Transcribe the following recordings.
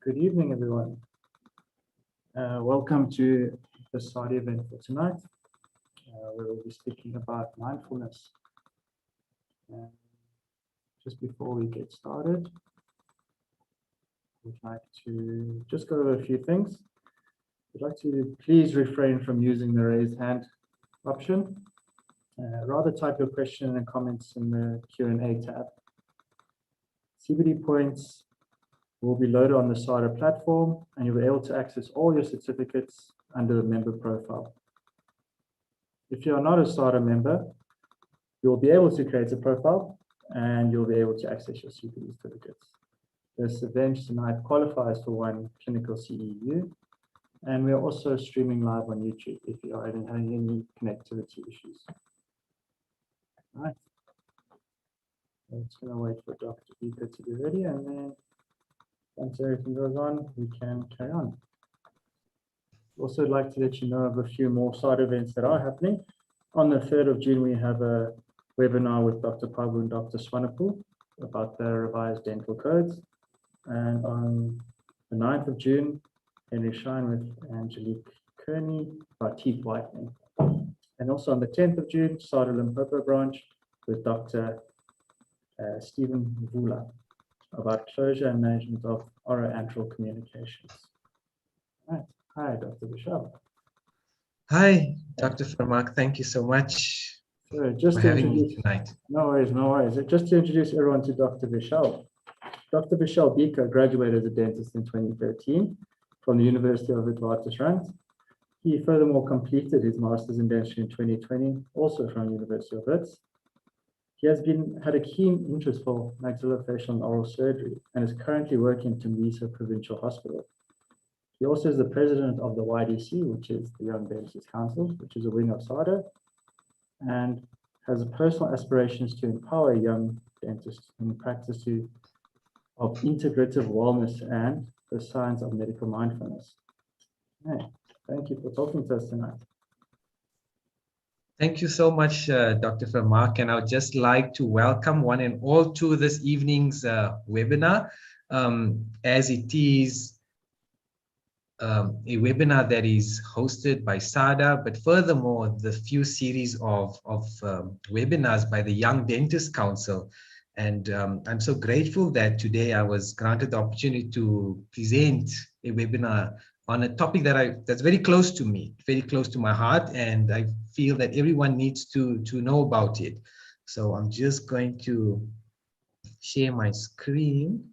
Good evening, everyone. Welcome to the SADA event for tonight, where we'll be speaking about mindfulness. Just before we get started, we'd like to just go over a few things. We'd like to please refrain from using the raised hand option. Rather type your question and comments in the Q&A tab. CBD points will be loaded on the SADA platform, and you'll be able to access all your certificates under the member profile. If you are not a SADA member, you'll be able to create a profile and you'll be able to access your CPD certificates. This event tonight qualifies for one clinical CEU, and we're also streaming live on YouTube if you are having any connectivity issues. All right. I'm just going to wait for Dr. Bhikha to be ready, and then once everything goes on, we can carry on. Also, I'd like to let you know of a few more side events that are happening. On the 3rd of June, we have a webinar with Dr. Pabu and Dr. Swanepoel about the revised dental codes. And on the 9th of June, Henry Shine with Angelique Kearney about teeth whitening. And also on the 10th of June, SADA Limpopo branch with Dr. Stephen Vula about closure and management of oroantral communications. All right. Hi, Dr. Vishal. Hi, Dr. Farmak. Thank you so much So just for having me tonight. No worries, no worries. Just to introduce everyone to Dr. Vishal. Dr. Vishal Bhikha graduated as a dentist in 2013 from the University of Witwatersrand. He furthermore completed his master's in dentistry in 2020, also from the University of Wits. He has had a keen interest for maxillofacial and oral surgery and is currently working at Tembisa Provincial Hospital. He also is the president of the YDC, which is the Young Dentists Council, which is a wing of SADA, and has personal aspirations to empower young dentists in practice of integrative wellness and the science of medical mindfulness. Hey, thank you for talking to us tonight. Thank you so much, Dr. Farmak, and I would just like to welcome one and all to this evening's webinar, as it is a webinar that is hosted by SADA, but furthermore, the few series of webinars by the Young Dentists Council. And I'm so grateful that today I was granted the opportunity to present a webinar on a topic that's very close to me, very close to my heart, and I feel that everyone needs to know about it. So I'm just going to share my screen.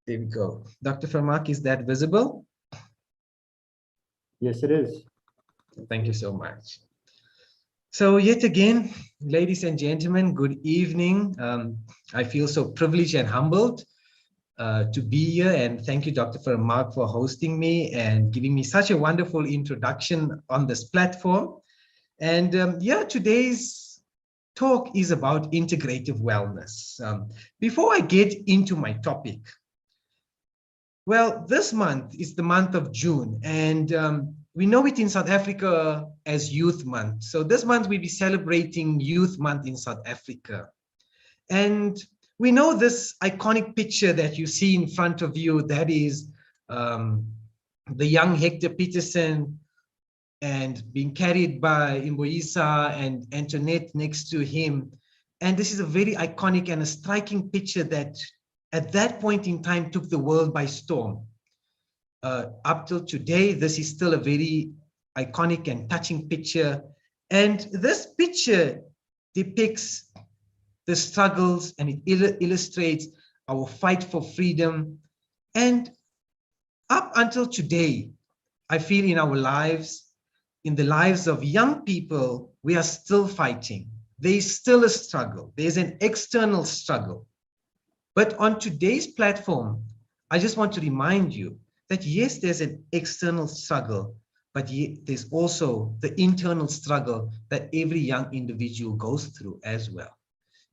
There we go. Dr. Farmak, is that visible? Yes, it is. Thank you so much. So yet again, ladies and gentlemen, good evening. I feel so privileged and humbled to be here, and thank you, Dr. Farmak, for hosting me and giving me such a wonderful introduction on this platform. And yeah, today's talk is about integrative wellness. Before I get into my topic, well, this month is the month of June, and we know it in South Africa as Youth Month. So this month we'll be celebrating Youth Month in South Africa. And we know this iconic picture that you see in front of you, that is the young Hector Peterson and being carried by Imboisa and Antoinette next to him. And this is a very iconic and a striking picture that at that point in time took the world by storm. Up till today, this is still a very iconic and touching picture. And this picture depicts the struggles, and it illustrates our fight for freedom. And up until today, I feel in our lives, in the lives of young people, we are still fighting. There is still a struggle. There's an external struggle. But on today's platform, I just want to remind you that yes, there's an external struggle, but there's also the internal struggle that every young individual goes through as well.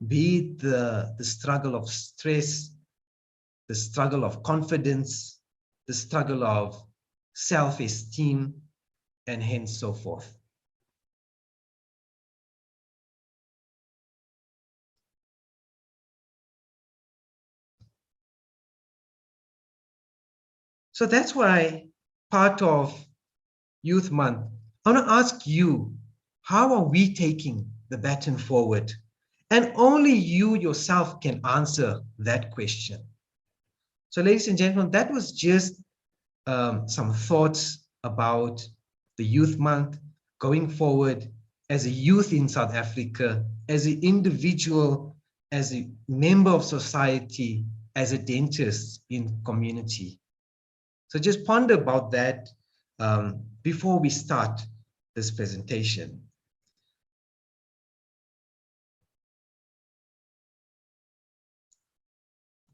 be it the struggle of stress, the struggle of confidence, the struggle of self-esteem, and hence so forth. So that's why part of Youth Month, I want to ask you, how are we taking the baton forward? And only you yourself can answer that question. So ladies and gentlemen, that was just some thoughts about the Youth Month going forward as a youth in South Africa, as an individual, as a member of society, as a dentist in community. So just ponder about that before we start this presentation.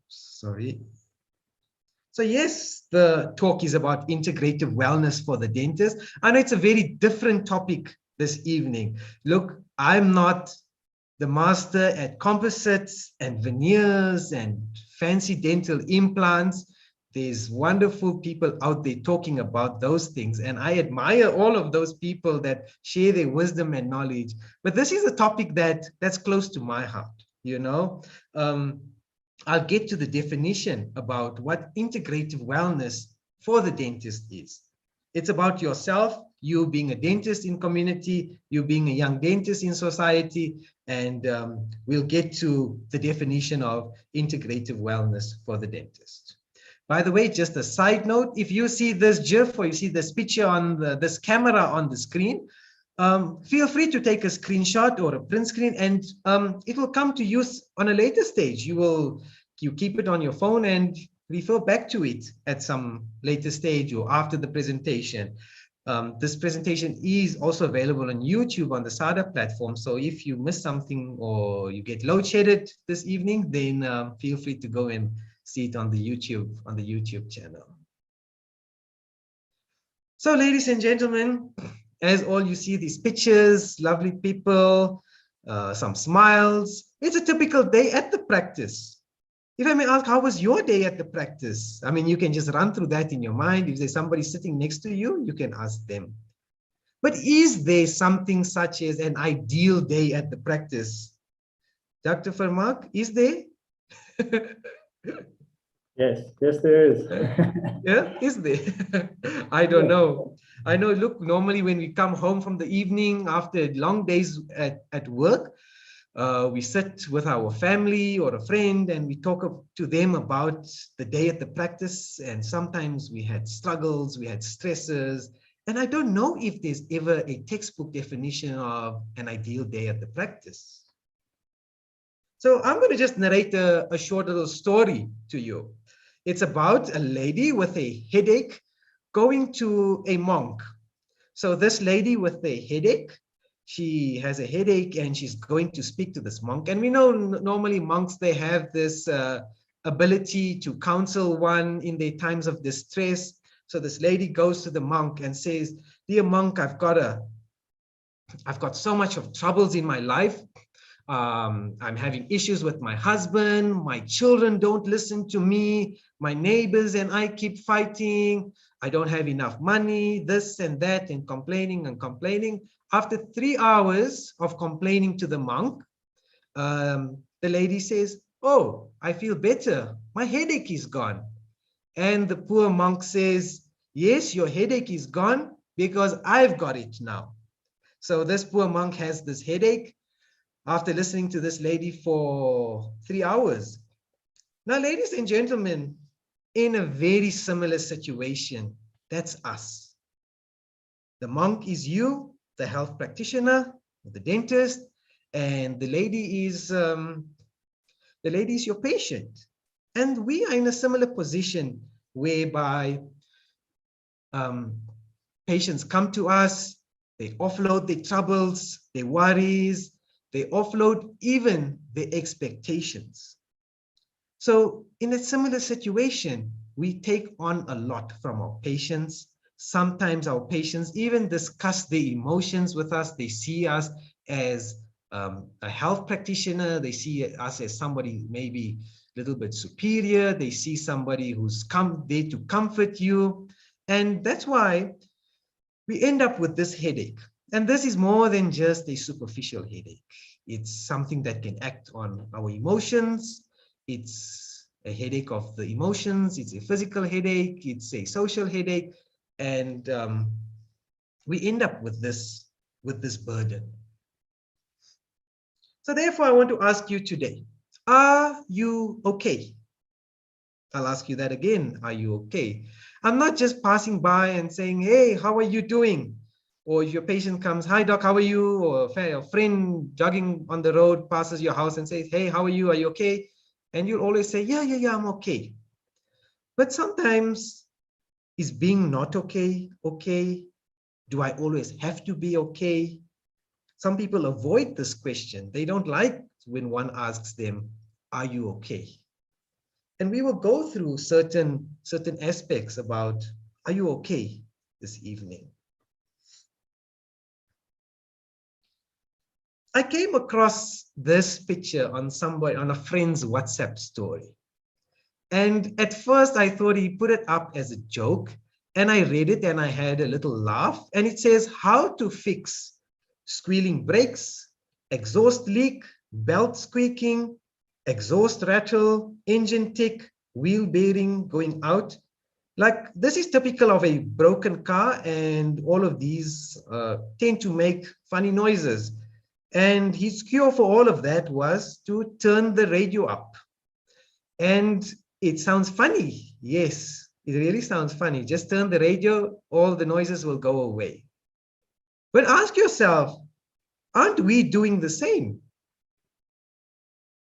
Sorry. So yes, the talk is about integrative wellness for the dentist. I know it's a very different topic this evening. Look, I'm not the master at composites and veneers and fancy dental implants. There's wonderful people out there talking about those things, and I admire all of those people that share their wisdom and knowledge. But this is a topic that's close to my heart, you know. I'll get to the definition about what integrative wellness for the dentist is. It's about yourself, you being a dentist in community, you being a young dentist in society, and we'll get to the definition of integrative wellness for the dentist. By the way, just a side note, if you see this GIF or you see this picture on this camera on the screen, feel free to take a screenshot or a print screen, and it will come to use on a later stage. You keep it on your phone and refer back to it at some later stage or after the presentation. This presentation is also available on YouTube on the SADA platform. So if you miss something or you get load shedded this evening, then feel free to go and see it on the YouTube channel. So ladies and gentlemen, as all you see these pictures, lovely people, some smiles. It's a typical day at the practice. If I may ask, how was your day at the practice? I mean, you can just run through that in your mind. If there's somebody sitting next to you, you can ask them. But is there something such as an ideal day at the practice? Dr. Vermaak, is there? Yes, there is. Yeah, is there? I don't know. I know, look, normally when we come home from the evening after long days at work, we sit with our family or a friend and we talk to them about the day at the practice. And sometimes we had struggles, we had stresses. And I don't know if there's ever a textbook definition of an ideal day at the practice. So I'm going to just narrate a short little story to you. It's about a lady with a headache going to a monk. So this lady with a headache, she has a headache and she's going to speak to this monk. And we know normally monks, they have this ability to counsel one in their times of distress. So this lady goes to the monk and says, "Dear monk, I've got so much of troubles in my life. I'm having issues with my husband. My children don't listen to me. My neighbors and I keep fighting. I don't have enough money, this and that, and complaining and complaining." After 3 hours of complaining to the monk, the lady says, "Oh, I feel better. My headache is gone." And the poor monk says, "Yes, your headache is gone because I've got it now." So this poor monk has this headache after listening to this lady for 3 hours. Now, ladies and gentlemen, in a very similar situation, that's us. The monk is you, the health practitioner, the dentist, and the lady is your patient. And we are in a similar position whereby patients come to us, they offload their troubles, their worries, they offload even their expectations. So in a similar situation, we take on a lot from our patients. Sometimes our patients even discuss their emotions with us. They see us as a health practitioner. They see us as somebody maybe a little bit superior. They see somebody who's come there to comfort you. And that's why we end up with this headache. And this is more than just a superficial headache. It's something that can act on our emotions. It's a headache of the emotions. It's a physical headache. It's a social headache. And we end up with this burden. So therefore, I want to ask you today, are you okay? I'll ask you that again. Are you okay? I'm not just passing by and saying, hey, how are you doing? Or if your patient comes, hi, doc, how are you? Or a friend jogging on the road passes your house and says, hey, how are you? Are you okay? And you'll always say, yeah, I'm okay. But sometimes is being not okay, okay? Do I always have to be okay? Some people avoid this question. They don't like when one asks them, are you okay? And we will go through certain aspects about, are you okay this evening? I came across this picture on a friend's WhatsApp story. And at first I thought he put it up as a joke, and I read it and I had a little laugh, and it says, how to fix squealing brakes, exhaust leak, belt squeaking, exhaust rattle, engine tick, wheel bearing going out. Like, this is typical of a broken car, and all of these tend to make funny noises. And his cure for all of that was to turn the radio up. And it sounds funny. Yes, it really sounds funny. Just turn the radio, all the noises will go away. But ask yourself, aren't we doing the same?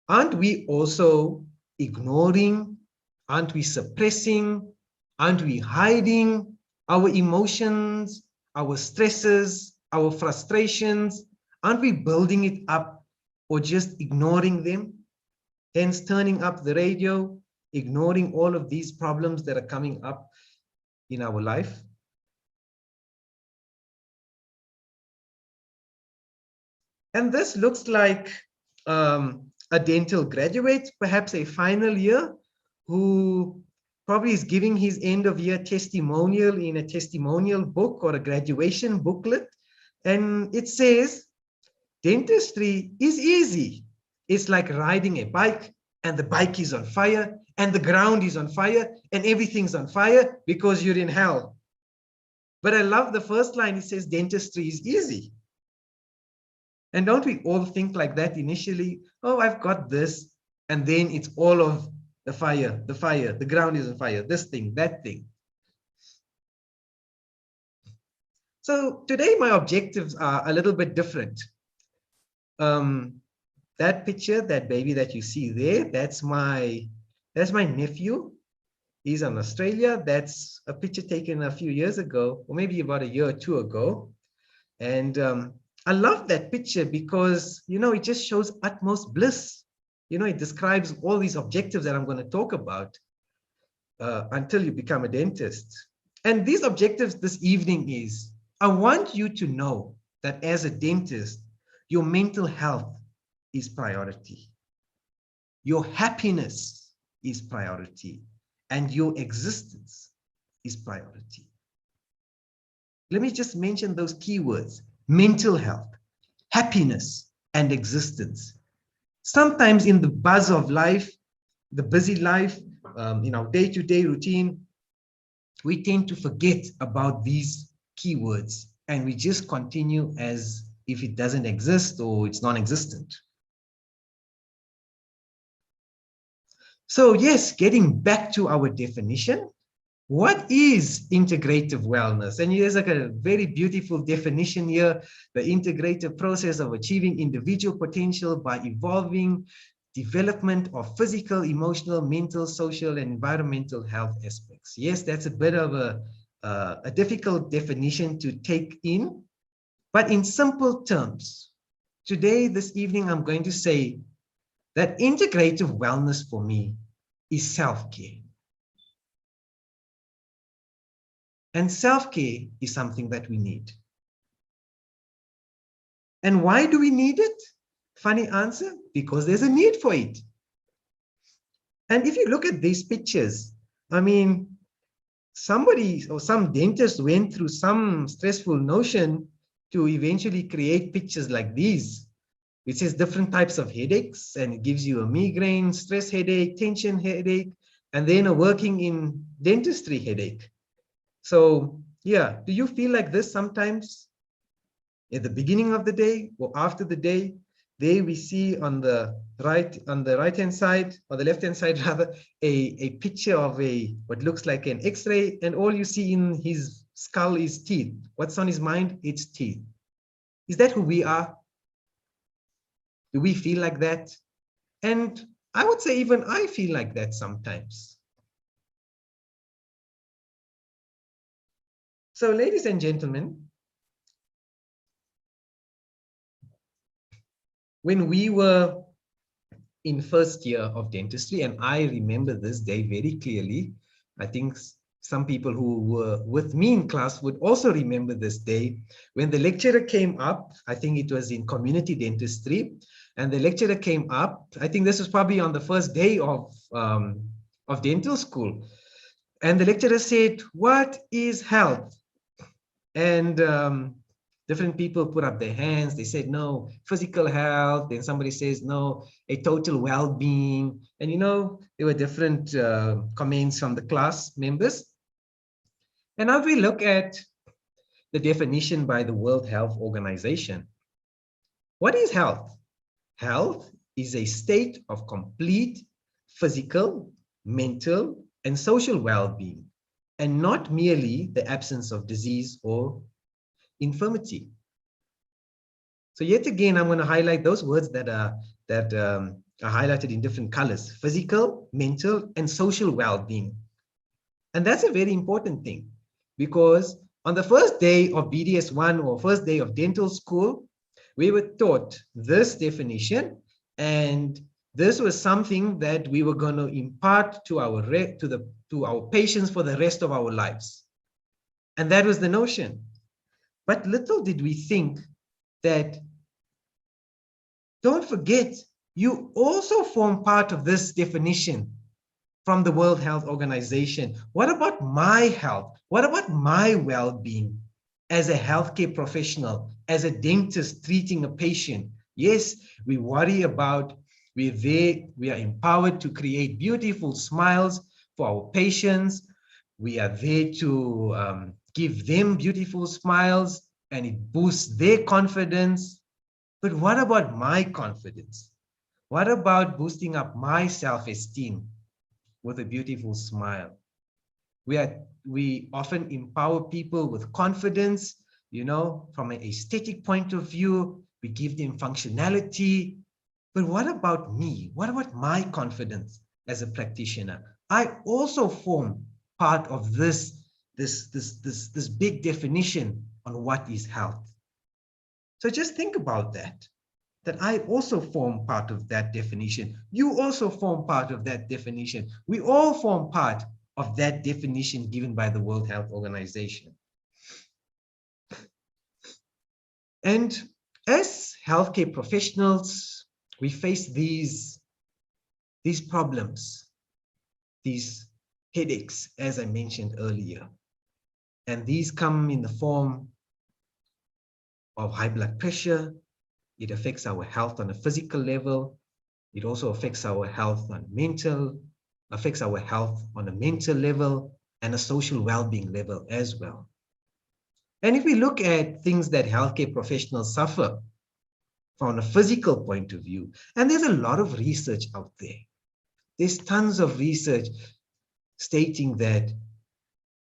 Aren't we also ignoring? Aren't we suppressing? Aren't we hiding our emotions, our stresses, our frustrations? Aren't we building it up or just ignoring them? Hence, turning up the radio, ignoring all of these problems that are coming up in our life. And this looks like a dental graduate, perhaps a final year, who probably is giving his end of year testimonial in a testimonial book or a graduation booklet. And it says, dentistry is easy. It's like riding a bike, and the bike is on fire, and the ground is on fire, and everything's on fire because you're in hell. But I love the first line. It says dentistry is easy. And don't we all think like that initially? Oh, I've got this. And then it's all of the fire, the ground is on fire, this thing, that thing. So today my objectives are a little bit different. That picture, that baby that you see there, that's my nephew. He's in Australia. That's a picture taken a few years ago, or maybe about a year or two ago. And I love that picture because, you know, it just shows utmost bliss. You know, it describes all these objectives that I'm going to talk about until you become a dentist. And these objectives this evening is, I want you to know that as a dentist, your mental health is priority. Your happiness is priority. And your existence is priority. Let me just mention those keywords: mental health, happiness, and existence. Sometimes in the buzz of life, the busy life, in our day-to-day routine, we tend to forget about these keywords, and we just continue as if it doesn't exist or it's non-existent. So yes, getting back to our definition, what is integrative wellness? And here's like a very beautiful definition here: the integrative process of achieving individual potential by evolving development of physical, emotional, mental, social, and environmental health aspects. Yes, that's a bit of a difficult definition to take in, but in simple terms, today, this evening, I'm going to say that integrative wellness for me is self-care. And self-care is something that we need. And why do we need it? Funny answer, because there's a need for it. And if you look at these pictures, I mean, somebody or some dentist went through some stressful notion to eventually create pictures like these, which is different types of headaches, and it gives you a migraine, stress headache, tension headache, and then a working in dentistry headache. So yeah, do you feel like this sometimes at the beginning of the day or after the day? There we see on the right-hand side, or the left-hand side rather, a picture of what looks like an X-ray, and all you see in his skull is teeth. What's on his mind? It's teeth. Is that who we are? Do we feel like that? And I would say even I feel like that sometimes. So, ladies and gentlemen, when we were in first year of dentistry, and I remember this day very clearly, I think some people who were with me in class would also remember this day, when the lecturer came up. I think it was in community dentistry, and the lecturer came up. I think this was probably on the first day of dental school. And the lecturer said, "What is health?" And different people put up their hands. They said, no, physical health. Then somebody says, no, a total well-being. And, you know, there were different comments from the class members. And now we look at the definition by the World Health Organization. What is health? Health is a state of complete physical, mental, and social well-being, and not merely the absence of disease or infirmity. So yet again, I'm going to highlight those words that are highlighted in different colors: physical, mental, and social well-being. And that's a very important thing, because on the first day of BDS1, or first day of dental school, we were taught this definition, and this was something that we were going to impart to our patients for the rest of our lives. And that was the notion. But little did we think that, don't forget, you also form part of this definition from the World Health Organization. What about my health? What about my well-being as a healthcare professional, as a dentist treating a patient? Yes, we worry about, we're there, we are empowered to create beautiful smiles for our patients. We are there to give them beautiful smiles, and it boosts their confidence. But what about my confidence? What about boosting up my self-esteem with a beautiful smile? We often empower people with confidence, you know, from an aesthetic point of view. We give them functionality. But what about me? What about my confidence as a practitioner? I also form part of this big definition on what is health. So just think about that I also form part of that definition. You also form part of that definition. We all form part of that definition given by the World Health Organization. And as healthcare professionals, we face these problems, these headaches, as I mentioned earlier. And these come in the form of high blood pressure. It affects our health on a physical level. It also affects our health on affects our health on a mental level and a social well-being level as well. And if we look at things that healthcare professionals suffer from a physical point of view, and there's a lot of research out there. There's tons of research stating that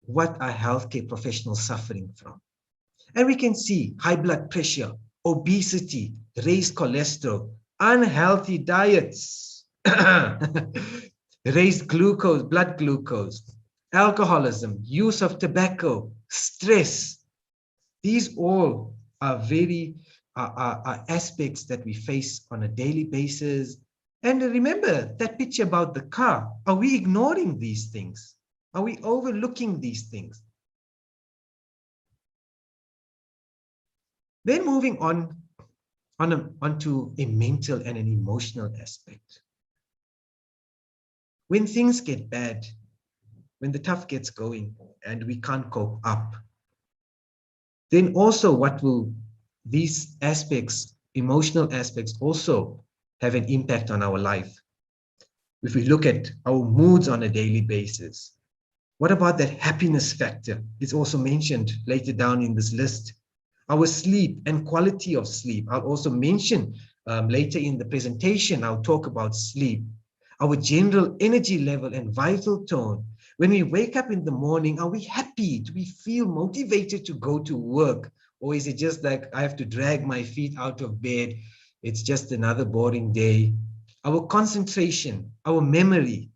what are healthcare professionals suffering from. And we can see high blood pressure, obesity, raised cholesterol, unhealthy diets, raised glucose, blood glucose, alcoholism, use of tobacco, stress. These all are very are aspects that we face on a daily basis. And remember that picture about the car. Are we ignoring these things? Are we overlooking these things? Then moving on onto a mental and an emotional aspect. When things get bad, when the tough gets going and we can't cope up, then also what will these aspects, emotional aspects, also have an impact on our life? If we look at our moods on a daily basis, what about that happiness factor? It's also mentioned later down in this list. Our sleep and quality of sleep. I'll also mention later in the presentation, I'll talk about sleep. Our general energy level and vital tone. When we wake up in the morning, are we happy? Do we feel motivated to go to work? Or is it just like I have to drag my feet out of bed? It's just another boring day. Our concentration, our memory,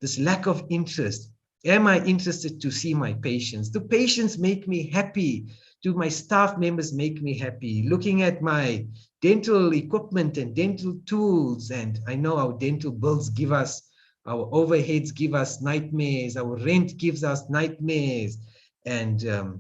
this lack of interest. Am I interested to see my patients? Do patients make me happy? Do my staff members make me happy? Looking at my dental equipment and dental tools, and I know our dental bills give us, our overheads give us nightmares, our rent gives us nightmares, and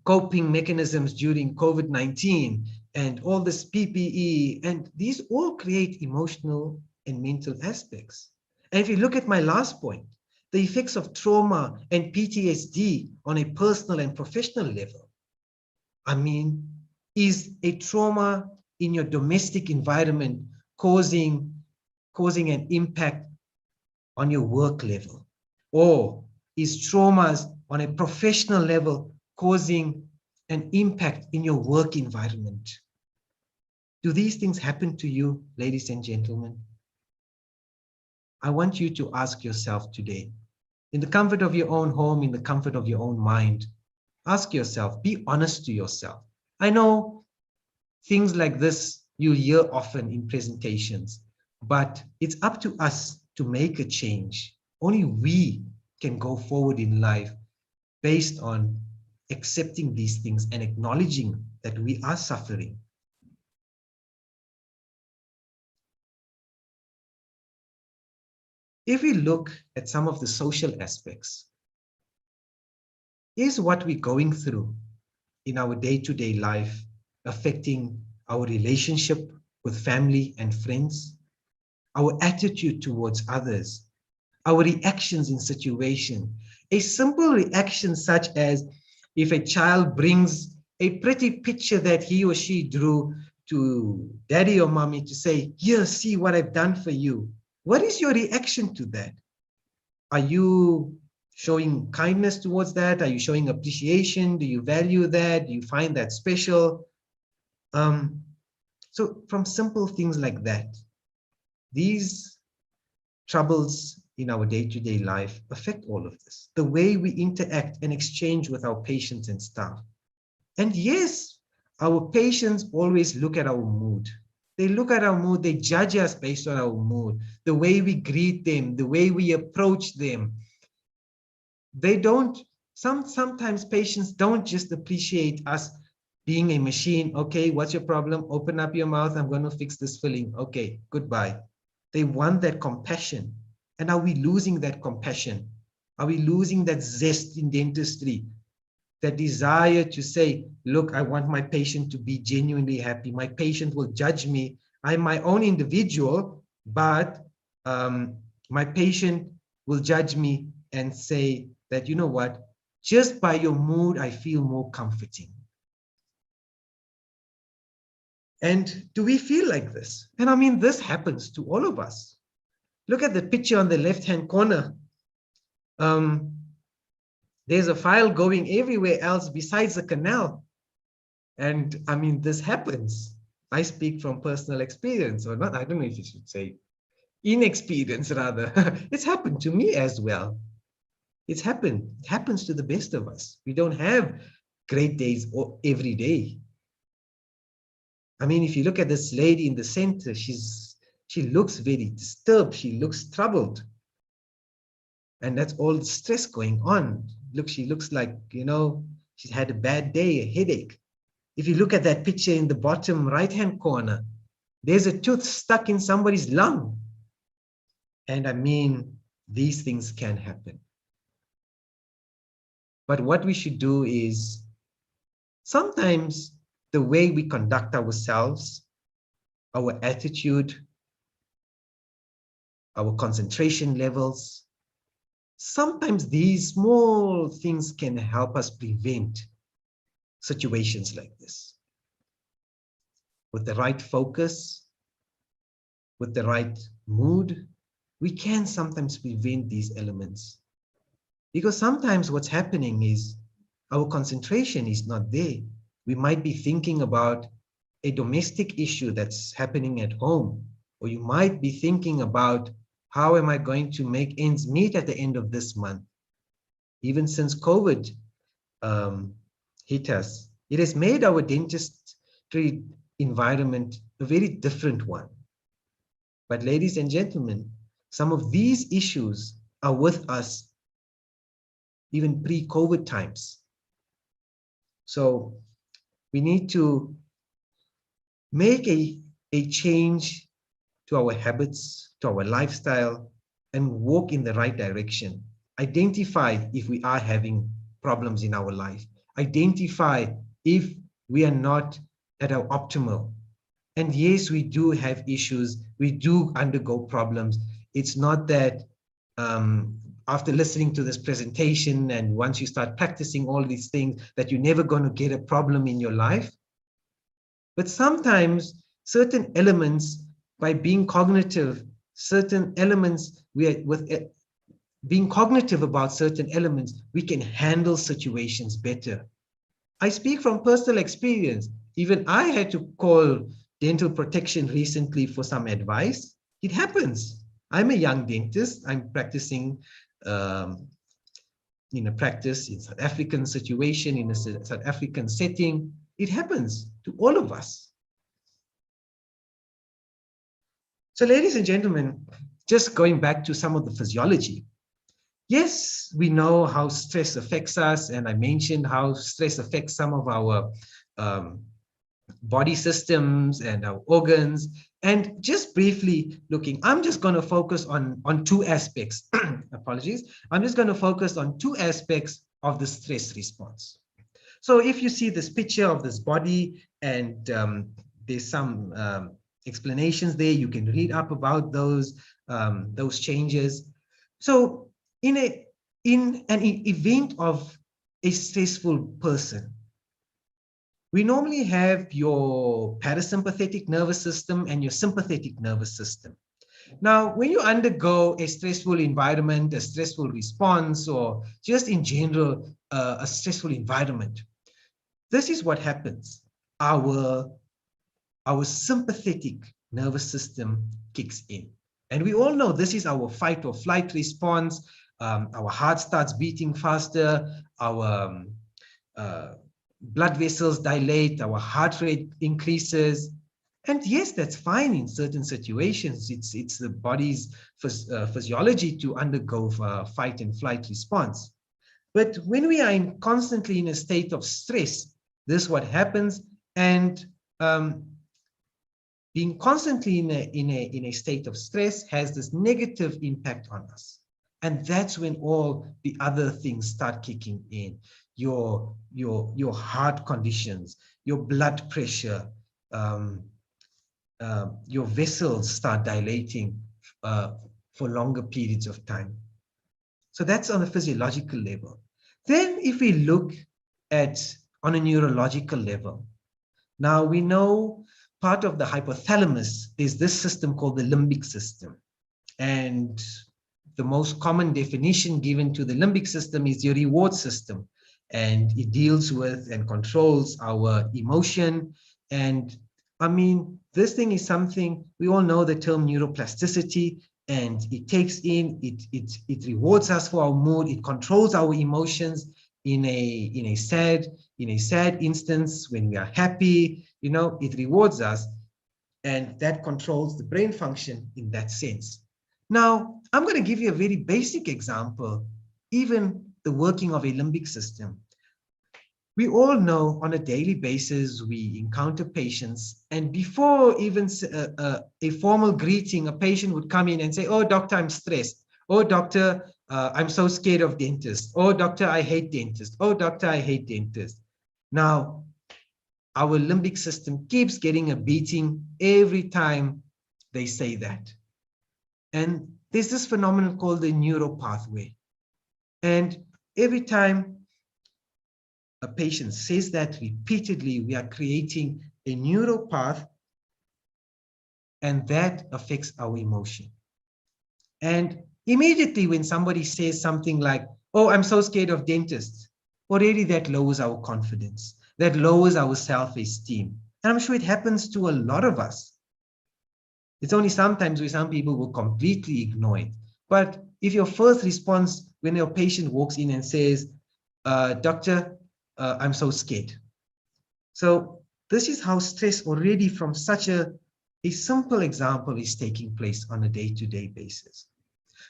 coping mechanisms during COVID-19, and all this PPE, and these all create emotional and mental aspects. And if you look at my last point, the effects of trauma and PTSD on a personal and professional level. I mean, is a trauma in your domestic environment causing an impact on your work level? Or is traumas on a professional level causing an impact in your work environment? Do these things happen to you, ladies and gentlemen? I want you to ask yourself today, in the comfort of your own home, in the comfort of your own mind, ask yourself, be honest to yourself. I know things like this you'll hear often in presentations, but it's up to us to make a change. Only we can go forward in life based on accepting these things and acknowledging that we are suffering. If we look at some of the social aspects, is what we're going through in our day-to-day life affecting our relationship with family and friends, our attitude towards others, our reactions in situation? A simple reaction such as if a child brings a pretty picture that he or she drew to daddy or mommy to say, here, see what I've done for you. What is your reaction to that? Are you showing kindness towards that? Are you showing appreciation? Do you value that? Do you find that special? So from simple things like that, these troubles in our day-to-day life affect all of this, the way we interact and exchange with our patients and staff. And yes, our patients always look at our mood. They look at our mood, they judge us based on our mood, the way we greet them, the way we approach them. They don't, sometimes patients don't just appreciate us being a machine. Okay, what's your problem? Open up your mouth, I'm going to fix this filling. Okay, goodbye. They want that compassion. And are we losing that compassion? Are we losing that zest in dentistry? That desire to say, look, I want my patient to be genuinely happy. My patient will judge me. I'm my own individual, but my patient will judge me and say that, you know what, just by your mood, I feel more comforting. And do we feel like this? And I mean, this happens to all of us. Look at the picture on the left-hand corner. There's a file going everywhere else besides the canal. And I mean, this happens. I speak from personal experience, or not, I don't know if you should say inexperience rather. It's happened to me as well. It's happened. It happens to the best of us. We don't have great days every day. I mean, if you look at this lady in the center, she looks very disturbed. She looks troubled. And that's all the stress going on. Look, she looks like, you know, she's had a bad day, a headache. If you look at that picture in the bottom right-hand corner, there's a tooth stuck in somebody's lung. And I mean, these things can happen. But what we should do is, sometimes the way we conduct ourselves our attitude, our concentration levels. Sometimes these small things can help us prevent situations like this. With the right focus, with the right mood, we can sometimes prevent these elements. Because sometimes what's happening is our concentration is not there. We might be thinking about a domestic issue that's happening at home, or you might be thinking about how am I going to make ends meet at the end of this month. Even since COVID hit us, it has made our dentistry environment a very different one. But ladies and gentlemen, some of these issues are with us even pre-COVID times. So we need to make a change to our habits, to our lifestyle, and walk in the right direction. Identify if we are having problems in our life. Identify if we are not at our optimal. And yes, we do have issues. We do undergo problems. It's not that after listening to this presentation and once you start practicing all these things that you're never going to get a problem in your life. But sometimes certain elements, by being cognitive, certain elements, being cognitive about certain elements, we can handle situations better. I speak from personal experience. Even I had to call dental protection recently for some advice. It happens. I'm a young dentist. I'm practicing in a practice in South African situation, in a South African setting. It happens to all of us. So ladies and gentlemen, just going back to some of the physiology. Yes, we know how stress affects us, and I mentioned how stress affects some of our body systems and our organs. And just briefly looking, I'm just going to focus on two aspects. Apologies. I'm just going to focus on two aspects of the stress response. So if you see this picture of this body, and there's some explanations there, you can read up about those changes. So in an event of a stressful person, we normally have your parasympathetic nervous system and your sympathetic nervous system. Now, when you undergo a stressful environment, a stressful response, or just in general, a stressful environment, this is what happens. Our sympathetic nervous system kicks in. And we all know this is our fight or flight response. Our heart starts beating faster, our blood vessels dilate, our heart rate increases. And yes, that's fine in certain situations. It's the body's physiology to undergo fight and flight response. But when we are constantly in a state of stress, this is what happens. And being constantly in a state of stress has this negative impact on us. And that's when all the other things start kicking in. Your heart conditions, your blood pressure, your vessels start dilating for longer periods of time. So that's on a physiological level. Then if we look at on a neurological level, now we know part of the hypothalamus, there's this system called the limbic system. And the most common definition given to the limbic system is your reward system. And it deals with and controls our emotion. And I mean, this thing is something, we all know the term neuroplasticity, and it takes in, it rewards us for our mood, it controls our emotions in a sad instance. When we are happy, you know, it rewards us, and that controls the brain function in that sense. Now, I'm going to give you a very basic example, even the working of a limbic system. We all know on a daily basis, we encounter patients, and before even a formal greeting, a patient would come in and say, "Oh, doctor, I'm stressed. Oh, doctor, I'm so scared of dentists. Oh, doctor, I hate dentists. Oh, doctor, I hate dentists." Now, our limbic system keeps getting a beating every time they say that. And there's this phenomenon called the neural pathway. And every time a patient says that repeatedly, we are creating a neural path, and that affects our emotion. And immediately when somebody says something like, oh, I'm so scared of dentists, already that lowers our confidence, that lowers our self-esteem. And I'm sure it happens to a lot of us. It's only sometimes where some people will completely ignore it. But if your first response when your patient walks in and says, doctor, I'm so scared. So this is how stress already from such a simple example is taking place on a day-to-day basis.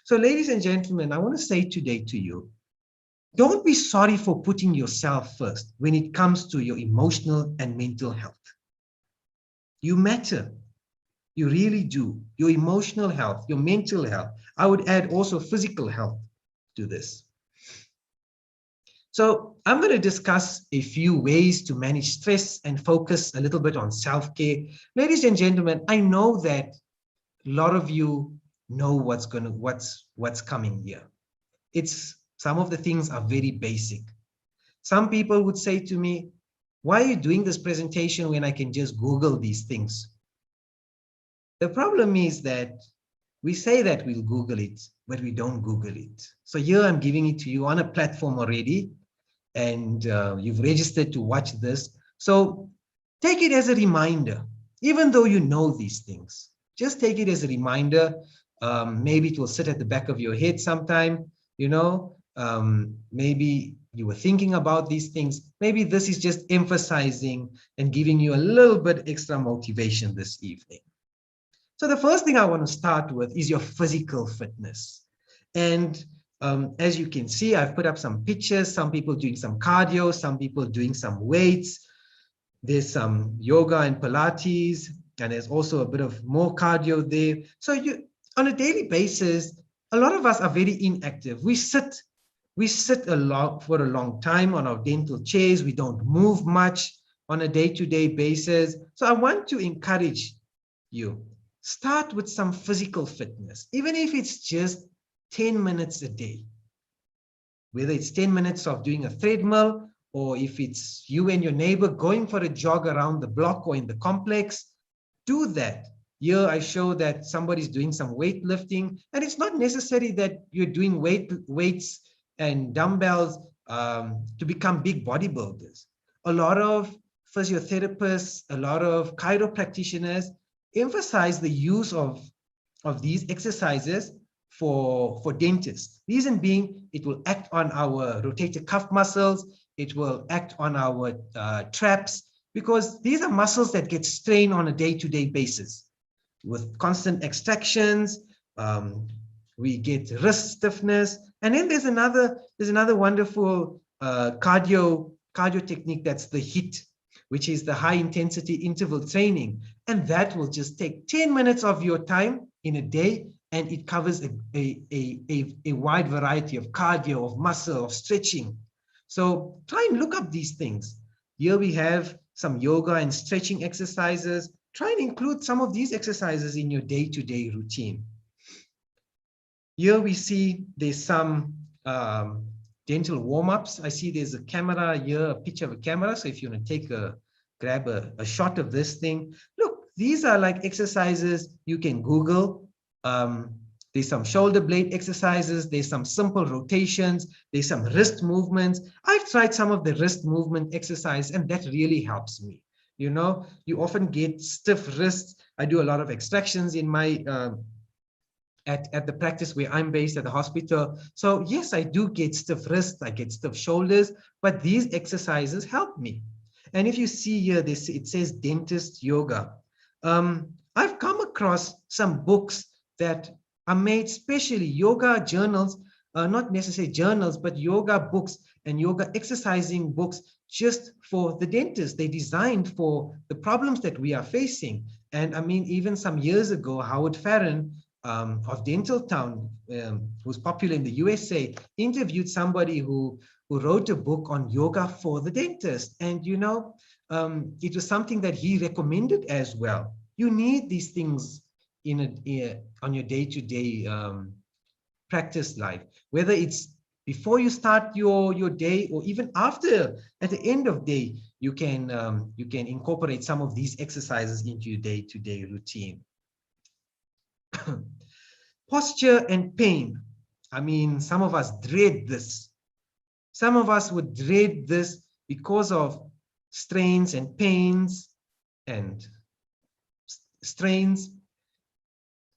So ladies and gentlemen, I want to say today to you, don't be sorry for putting yourself first when it comes to your emotional and mental health. You matter. You really do. Your emotional health, your mental health. I would add also physical health to this. So I'm going to discuss a few ways to manage stress and focus a little bit on self-care. Ladies and gentlemen, I know that a lot of you know what's coming here. Some of the things are very basic. Some people would say to me, why are you doing this presentation when I can just Google these things? The problem is that we say that we'll Google it, but we don't Google it. So here I'm giving it to you on a platform already, and you've registered to watch this. So take it as a reminder, even though you know these things. Just take it as a reminder. Maybe it will sit at the back of your head sometime, you know, maybe you were thinking about these things. Maybe this is just emphasizing and giving you a little bit extra motivation this evening. So the first thing I want to start with is your physical fitness. And as you can see, I've put up some pictures, some people doing some cardio, some people doing some weights. There's some yoga and Pilates, and there's also a bit of more cardio there. So on a daily basis, a lot of us are very inactive. We sit a lot for a long time on our dental chairs. We don't move much on a day-to-day basis. So I want to encourage you. Start with some physical fitness, even if it's just 10 minutes a day. Whether it's 10 minutes of doing a treadmill, or if it's you and your neighbor going for a jog around the block or in the complex, do that. Here I show that somebody's doing some weightlifting, and it's not necessary that you're doing weights and dumbbells to become big bodybuilders. A lot of physiotherapists, a lot of chiropractors emphasize the use of these exercises for dentists. Reason being, it will act on our rotator cuff muscles, it will act on our traps, because these are muscles that get strained on a day-to-day basis. With constant extractions, we get wrist stiffness, and then there's another wonderful cardio technique, that's the HIIT, which is the high intensity interval training. And that will just take 10 minutes of your time in a day, and it covers a wide variety of cardio, of muscle, of stretching. So try and look up these things. Here we have some yoga and stretching exercises. Try and include some of these exercises in your day-to-day routine. Here we see there's some dental warm-ups. I see there's a camera here, a picture of a camera. So if you want to grab a shot of this thing, look, these are like exercises you can Google. There's some shoulder blade exercises. There's some simple rotations. There's some wrist movements. I've tried some of the wrist movement exercise, and that really helps me. You know, you often get stiff wrists. I do a lot of extractions in my at the practice where I'm based at the hospital. So yes, I do get stiff wrists, I get stiff shoulders, but these exercises help me. And if you see here, it says dentist yoga. I've come across some books that are made specially, yoga journals, not necessarily journals, but yoga books and yoga exercising books just for the dentist. They designed for the problems that we are facing. And I mean, even some years ago, Howard Farron of Dental Town, who's popular in the USA, interviewed somebody who wrote a book on yoga for the dentist. And, you know, it was something that he recommended as well. You need these things on your day-to-day practice life, whether it's before you start your day or even after, at the end of day, you can incorporate some of these exercises into your day-to-day routine. Posture and pain. I mean, some of us dread this. Some of us would dread this because of strains and pains and strains.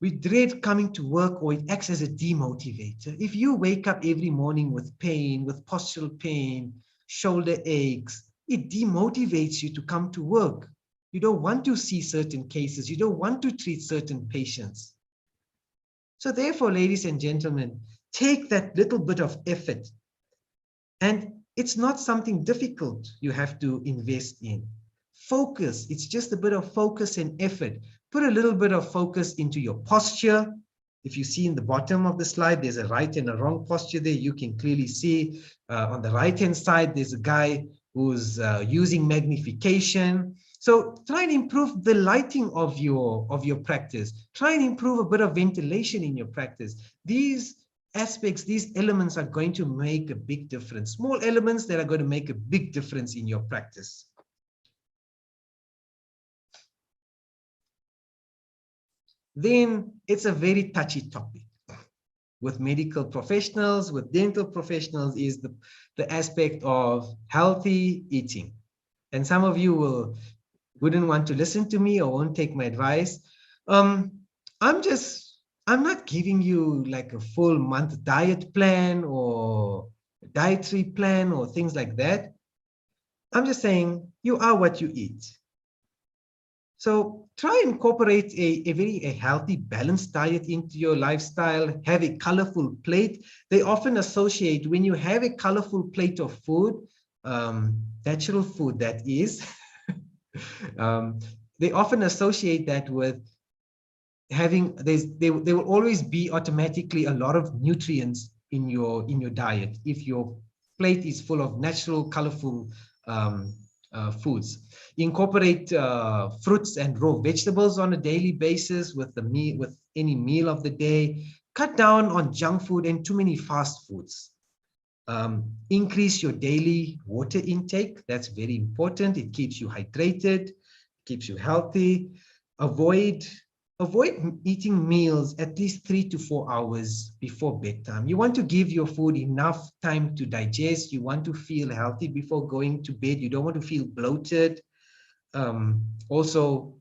We dread coming to work, or it acts as a demotivator. If you wake up every morning with pain, with postural pain, shoulder aches, it demotivates you to come to work. You don't want to see certain cases. You don't want to treat certain patients. So therefore, ladies and gentlemen, take that little bit of effort. And it's not something difficult you have to invest in. Focus. It's just a bit of focus and effort. Put a little bit of focus into your posture. If you see in the bottom of the slide, there's a right and a wrong posture there. You can clearly see on the right-hand side, there's a guy who's using magnification. So try and improve the lighting of your practice. Try and improve a bit of ventilation in your practice. These aspects, these elements are going to make a big difference. Small elements that are going to make a big difference in your practice. Then it's a very touchy topic with medical professionals, with dental professionals, is the aspect of healthy eating. And some of you wouldn't want to listen to me or won't take my advice. I'm not giving you like a full month diet plan or dietary plan or things like that. I'm just saying you are what you eat. So try and incorporate a very healthy, balanced diet into your lifestyle. Have a colorful plate. They often associate, when you have a colorful plate of food, natural food that is, they often associate that with having, there will always be automatically a lot of nutrients in your diet if your plate is full of natural, colorful foods. Incorporate fruits and raw vegetables on a daily basis with any meal of the day. Cut down on junk food and too many fast foods. Increase your daily water intake. That's very important. It keeps you hydrated, keeps you healthy. Avoid eating meals at least 3 to 4 hours before bedtime. You want to give your food enough time to digest. You want to feel healthy before going to bed. You don't want to feel bloated. Also,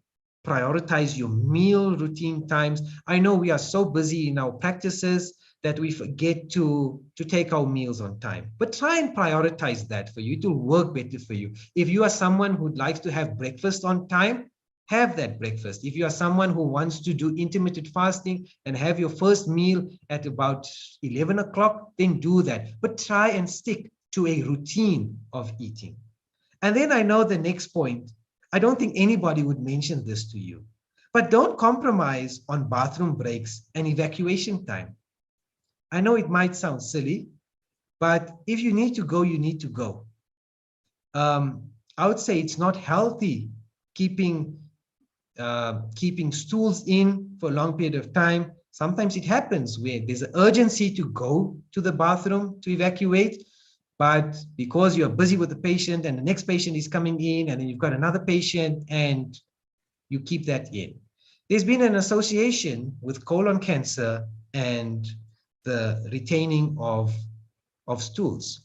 prioritize your meal routine times. I know we are so busy in our practices that we forget to take our meals on time. But try and prioritize that for you. It will work better for you. If you are someone who likes to have breakfast on time, have that breakfast. If you are someone who wants to do intermittent fasting and have your first meal at about 11 o'clock, then do that. But try and stick to a routine of eating. And then I know the next point, I don't think anybody would mention this to you, but don't compromise on bathroom breaks and evacuation time. I know it might sound silly, but if you need to go, you need to go. I would say it's not healthy keeping stools in for a long period of time. Sometimes it happens where there's an urgency to go to the bathroom to evacuate, but because you're busy with the patient and the next patient is coming in and then you've got another patient and you keep that in. There's been an association with colon cancer and the retaining of stools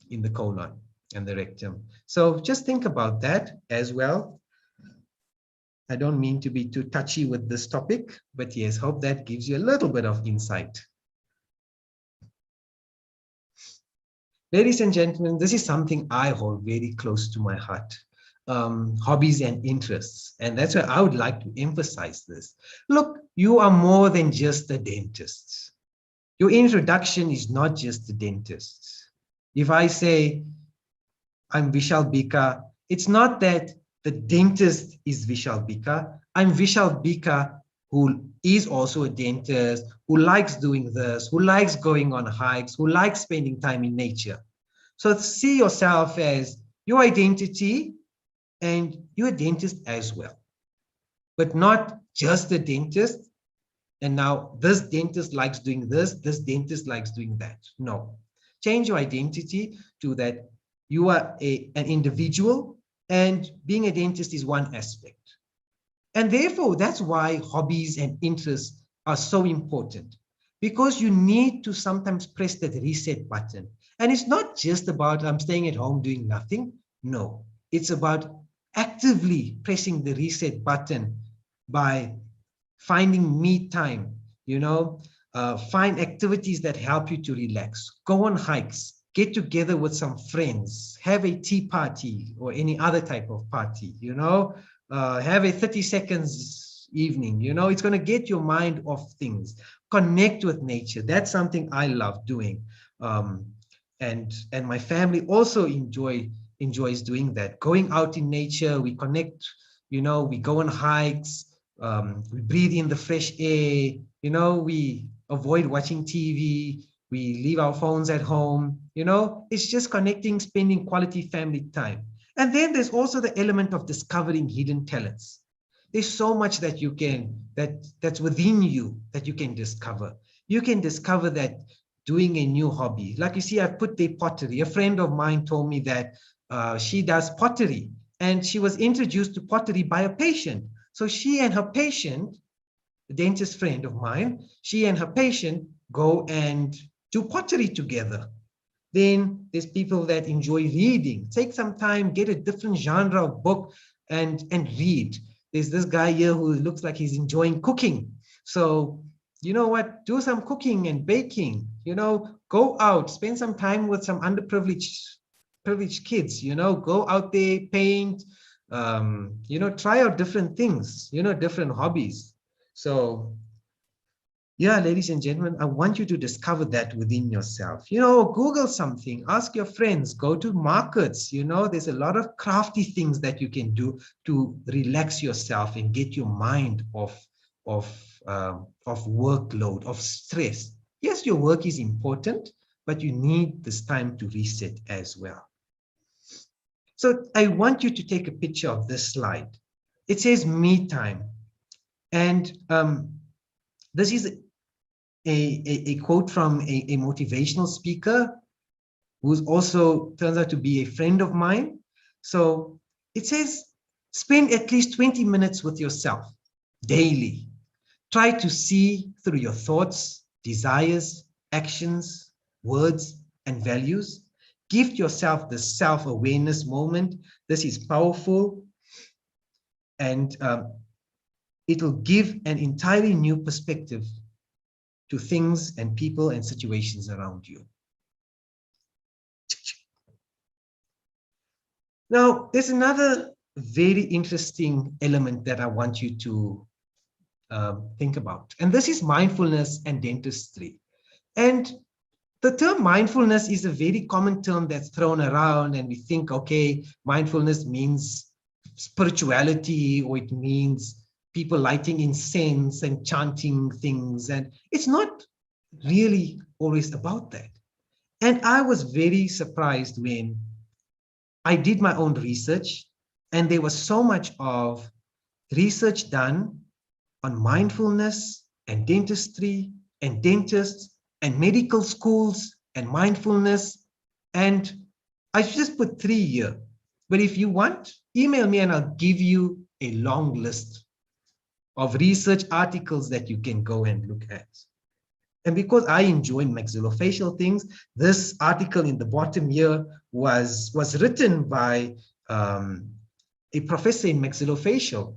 in the colon and the rectum. So just think about that as well. I don't mean to be too touchy with this topic, but yes, hope that gives you a little bit of insight. Ladies and gentlemen, this is something I hold very close to my heart. Hobbies and interests. And that's why I would like to emphasize this. Look, you are more than just a dentist. Your introduction is not just the dentist. If I say, I'm Vishal Bhikha, it's not that the dentist is Vishal Bhikha. I'm Vishal Bhikha, who is also a dentist, who likes doing this, who likes going on hikes, who likes spending time in nature. So see yourself as your identity and you're a dentist as well, but not just a dentist. And now this dentist likes doing this dentist likes doing that. No, change your identity to that you are an individual, and being a dentist is one aspect. And therefore, that's why hobbies and interests are so important, because you need to sometimes press that reset button. And it's not just about I'm staying at home doing nothing. No, it's about actively pressing the reset button by finding me time, find activities that help you to relax, go on hikes, get together with some friends, have a tea party or any other type of party, have a 30 seconds evening, it's going to get your mind off things, connect with nature. That's something I love doing. And my family also enjoys doing that, going out in nature. We connect, we go on hikes. We breathe in the fresh air, we avoid watching TV, we leave our phones at home, it's just connecting, spending quality family time. And then there's also the element of discovering hidden talents. There's so much that you can, that's within you that you can discover. You can discover that doing a new hobby. Like you see, I've put the pottery. A friend of mine told me that she does pottery, and she was introduced to pottery by a patient. So she and her patient, a dentist friend of mine, she and her patient go and do pottery together. Then there's people that enjoy reading. Take some time, get a different genre of book and read. There's this guy here who looks like he's enjoying cooking. So, you know what, do some cooking and baking, go out, spend some time with some underprivileged kids, go out there, paint, try out different things, different hobbies. So yeah, ladies and gentlemen, I want you to discover that within yourself. Google something, ask your friends, go to markets. There's a lot of crafty things that you can do to relax yourself and get your mind off workload, of stress. Yes, your work is important, but you need this time to reset as well. So I want you to take a picture of this slide. It says me time. And this is a quote from a motivational speaker who's also turns out to be a friend of mine. So it says, spend at least 20 minutes with yourself daily. Try to see through your thoughts, desires, actions, words, and values. Give yourself the self-awareness moment. This is powerful, and it'll give an entirely new perspective to things and people and situations around you. Now, there's another very interesting element that I want you to think about, and this is mindfulness and dentistry. And the term mindfulness is a very common term that's thrown around, and we think, okay, mindfulness means spirituality, or it means people lighting incense and chanting things. And it's not really always about that. And I was very surprised when I did my own research, and there was so much of research done on mindfulness and dentistry and dentists and medical schools and mindfulness. And I just put 3 here. But if you want, email me and I'll give you a long list of research articles that you can go and look at. And because I enjoy maxillofacial things, this article in the bottom here was written by a professor in maxillofacial,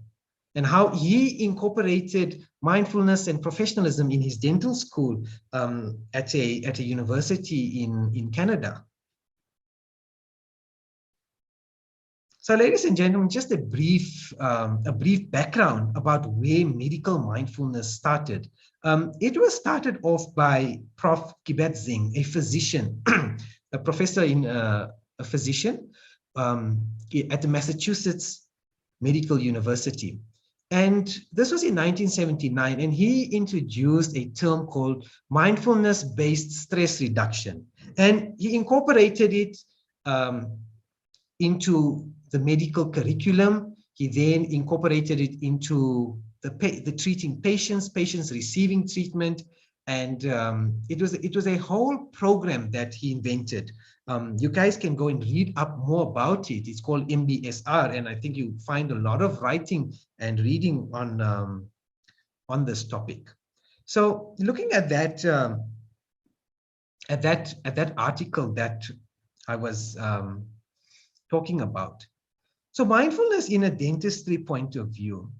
and how he incorporated mindfulness and professionalism in his dental school at a university in Canada. So, ladies and gentlemen, just a brief background about where medical mindfulness started. It was started off by Prof. Kibetzing, a physician, a professor in a physician at the Massachusetts Medical University. And this was in 1979, and he introduced a term called mindfulness-based stress reduction. And he incorporated it into the medical curriculum. He then incorporated it into the treating patients receiving treatment. And it was a whole program that he invented. You guys can go and read up more about it. It's called MBSR, and I think you find a lot of writing and reading on this topic. So looking at that article that I was talking about. So mindfulness in a dentistry point of view,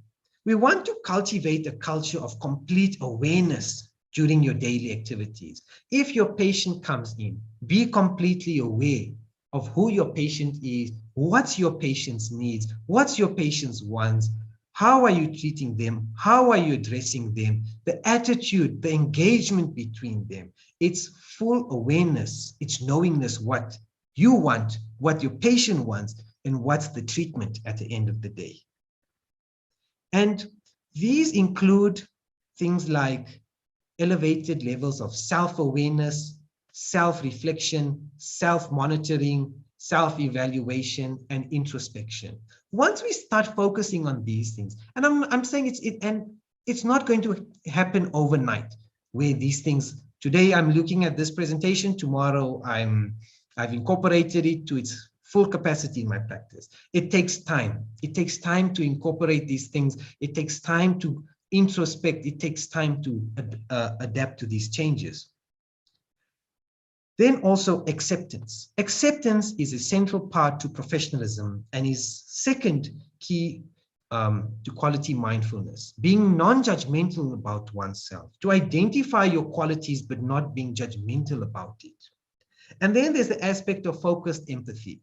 we want to cultivate a culture of complete awareness during your daily activities. If your patient comes in, be completely aware of who your patient is, what's your patient's needs, what's your patient's wants, how are you treating them, how are you addressing them, the attitude, the engagement between them. It's full awareness, it's knowingness what you want, what your patient wants, and what's the treatment at the end of the day. And these include things like elevated levels of self-awareness, self-reflection, self-monitoring, self-evaluation, and introspection. Once we start focusing on these things, and I'm saying it's not going to happen overnight, where these things, today I'm looking at this presentation, tomorrow I've incorporated it to its full capacity in my practice. It takes time. It takes time to incorporate these things. It takes time to introspect. It takes time to adapt to these changes. Then also acceptance. Acceptance is a central part to professionalism and is second key to quality mindfulness. Being non-judgmental about oneself, to identify your qualities but not being judgmental about it. And then there's the aspect of focused empathy,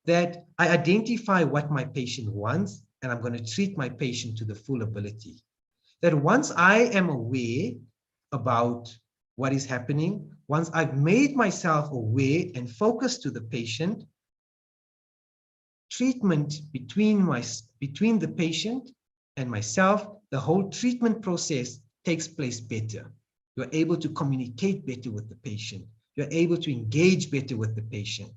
that I identify what my patient wants and I'm going to treat my patient to the full ability. That once I am aware about what is happening, once I've made myself aware and focused to the patient, treatment between the patient and myself, the whole treatment process takes place better. You're able to communicate better with the patient. You're able to engage better with the patient.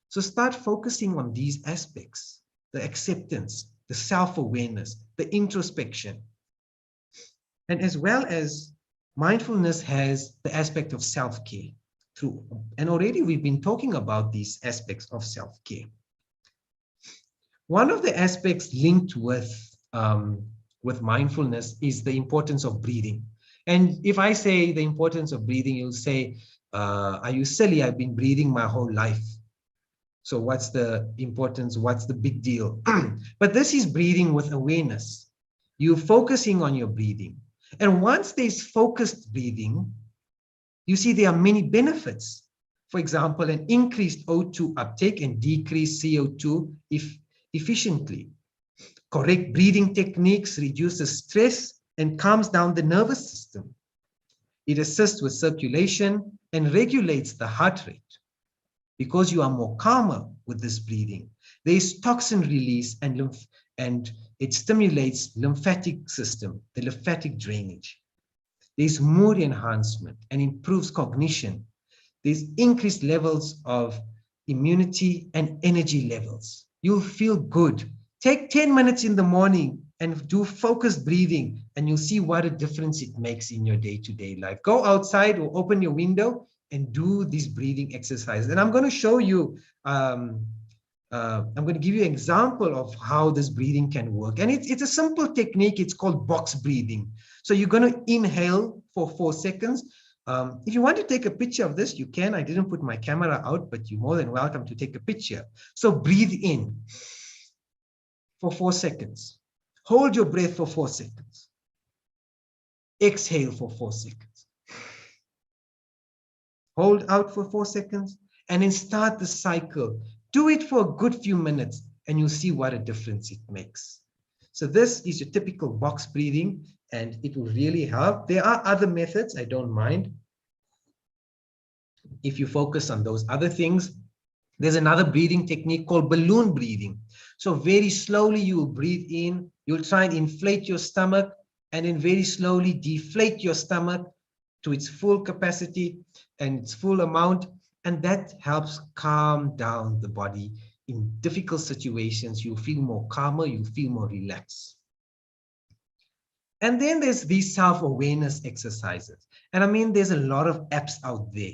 So start focusing on these aspects, the acceptance, the self-awareness, the introspection. And as well as mindfulness has the aspect of self-care through, and already we've been talking about these aspects of self-care. One of the aspects linked with mindfulness is the importance of breathing. And if I say the importance of breathing, you'll say, are you silly? I've been breathing my whole life. So what's the importance? What's the big deal? But this is breathing with awareness. You're focusing on your breathing. And once there's focused breathing, you see there are many benefits. For example, an increased O2 uptake and decreased CO2 efficiently. Correct breathing techniques reduces stress and calms down the nervous system. It assists with circulation and regulates the heart rate. Because you are more calmer with this breathing. There is toxin release and it stimulates lymphatic system, the lymphatic drainage. There's mood enhancement and improves cognition. There's increased levels of immunity and energy levels. You'll feel good. Take 10 minutes in the morning and do focused breathing and you'll see what a difference it makes in your day-to-day life. Go outside or open your window and do these breathing exercises. And I'm going to show you, I'm going to give you an example of how this breathing can work. And it's a simple technique. It's called box breathing. So you're going to inhale for 4 seconds. If you want to take a picture of this, you can. I didn't put my camera out, but you're more than welcome to take a picture. So breathe in for 4 seconds. Hold your breath for 4 seconds. Exhale for 4 seconds. Hold out for 4 seconds and then start the cycle. Do it for a good few minutes and you'll see what a difference it makes. So this is your typical box breathing and it will really help. There are other methods, I don't mind. If you focus on those other things, there's another breathing technique called balloon breathing. So very slowly you will breathe in, you'll try and inflate your stomach and then very slowly deflate your stomach to its full capacity and its full amount, and that helps calm down the body. in difficult situations, you feel more calmer, you feel more relaxed. And then there's these self-awareness exercises. And I mean, there's a lot of apps out there.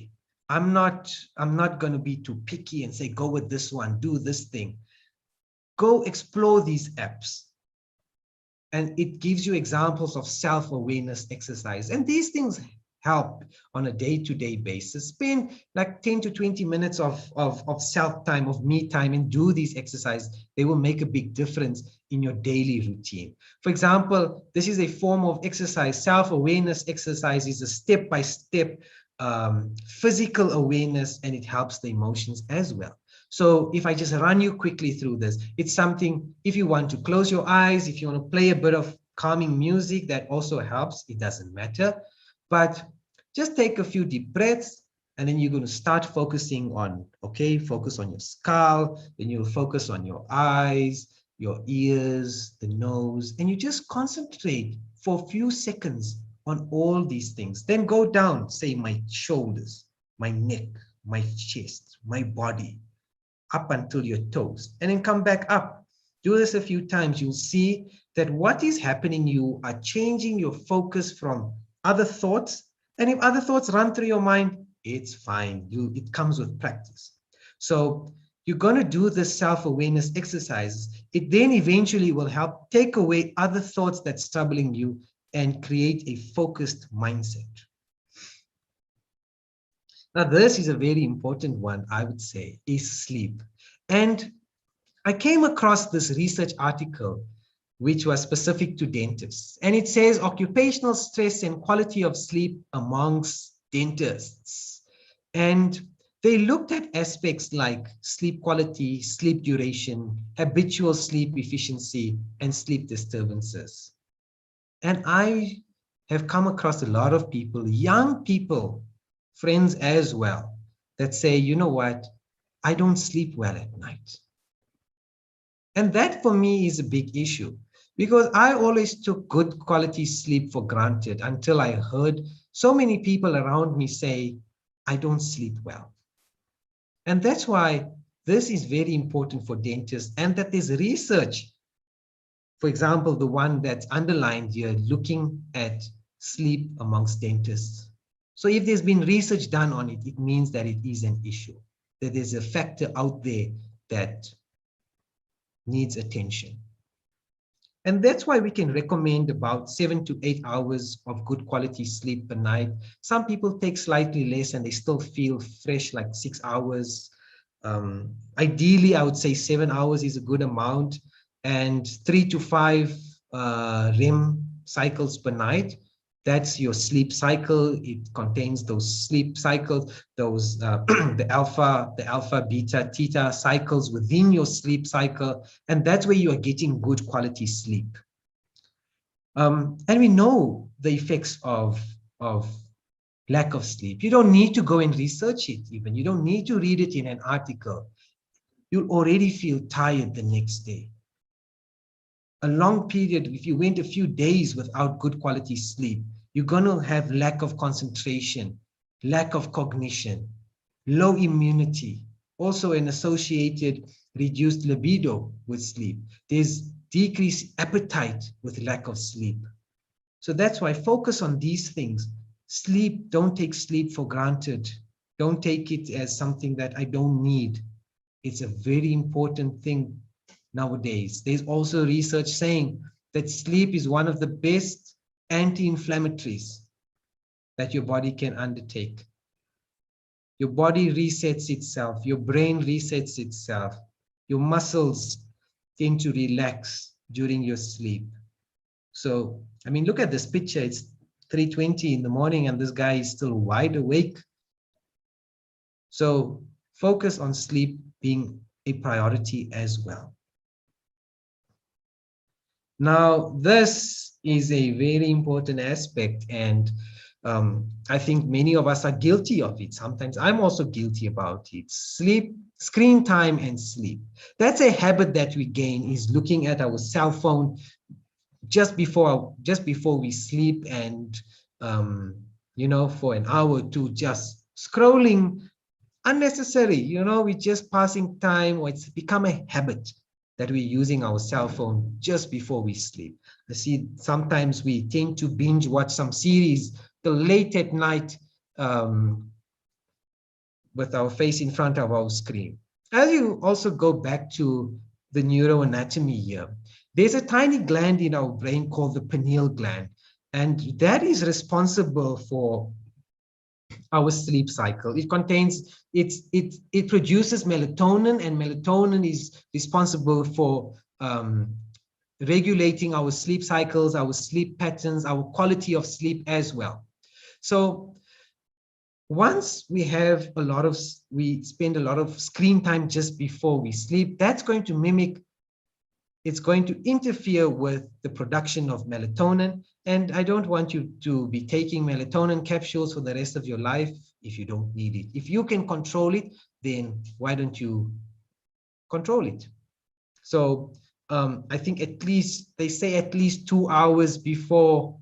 I'm not going to be too picky and say, go with this one, do this thing. Go explore these apps. And it gives you examples of self-awareness exercise. And these things help on a day-to-day basis. Spend like 10 to 20 minutes of self-time, of me time, and do these exercises. They will make a big difference in your daily routine. For example, this is a form of exercise. Self-awareness exercise is a step-by-step physical awareness, and it helps the emotions as well. So if I just run you quickly through this, it's something, if you want to close your eyes, if you want to play a bit of calming music, that also helps. It doesn't matter. But just take a few deep breaths, and then you're going to start focusing on, okay, focus on your skull, then you'll focus on your eyes, your ears, the nose, and you just concentrate for a few seconds on all these things. Then go down, say my shoulders, my neck, my chest, my body, up until your toes, and then come back up. Do this a few times. You'll see that what is happening, you are changing your focus from other thoughts. And if other thoughts run through your mind, it's fine. It comes with practice. So you're going to do this self-awareness exercises. It then eventually will help take away other thoughts that's troubling you and create a focused mindset. Now, this is a very important one, I would say, is sleep. And I came across this research article, which was specific to dentists. And it says occupational stress and quality of sleep amongst dentists. And they looked at aspects like sleep quality, sleep duration, habitual sleep efficiency, and sleep disturbances. And I have come across a lot of people, young people, friends as well, that say, you know what, I don't sleep well at night. And that for me is a big issue, because I always took good quality sleep for granted until I heard so many people around me say, I don't sleep well. And that's why this is very important for dentists, and that there's research, for example, the one that's underlined here, looking at sleep amongst dentists. So if there's been research done on it, it means that it is an issue, that there's a factor out there that needs attention. And that's why we can recommend about 7 to 8 hours of good quality sleep per night. Some people take slightly less and they still feel fresh, like 6 hours. Ideally, I would say 7 hours is a good amount, and 3 to 5 REM cycles per night. That's your sleep cycle. It contains those sleep cycles, those the alpha, beta, theta cycles within your sleep cycle. And that's where you are getting good quality sleep. And we know the effects of lack of sleep. You don't need to go and research it even. You don't need to read it in an article. You'll already feel tired the next day. A long period, if you went a few days without good quality sleep, you're going to have lack of concentration, lack of cognition, low immunity, also an associated reduced libido with sleep. There's decreased appetite with lack of sleep. So that's why focus on these things. Sleep, don't take sleep for granted. Don't take it as something that I don't need. It's a very important thing nowadays. There's also research saying that sleep is one of the best anti-inflammatories that your body can undertake. Your body resets itself, your brain resets itself, your muscles tend to relax during your sleep. So, I mean, look at this picture. It's 3:20 in the morning and this guy is still wide awake. So focus on sleep being a priority as well. Now, this is a very important aspect, and I think many of us are guilty of it. Sometimes I'm also guilty about it. Sleep, screen time and sleep. That's a habit that we gain, is looking at our cell phone just before we sleep, and you know, for an hour or two, just scrolling unnecessary. You know, we're just passing time, or it's become a habit that we're using our cell phone just before we sleep. I see sometimes we tend to binge watch some series till late at night, with our face in front of our screen. As you also go back to the neuroanatomy here, there's a tiny gland in our brain called the pineal gland, and that is responsible for our sleep cycle. It contains, it produces melatonin, and melatonin is responsible for regulating our sleep cycles, our sleep patterns, our quality of sleep as well. So once we have we spend a lot of screen time just before we sleep, that's going to mimic, it's going to interfere with the production of melatonin. And I don't want you to be taking melatonin capsules for the rest of your life if you don't need it. If you can control it, then why don't you control it? So I think at least, they say at least 2 hours before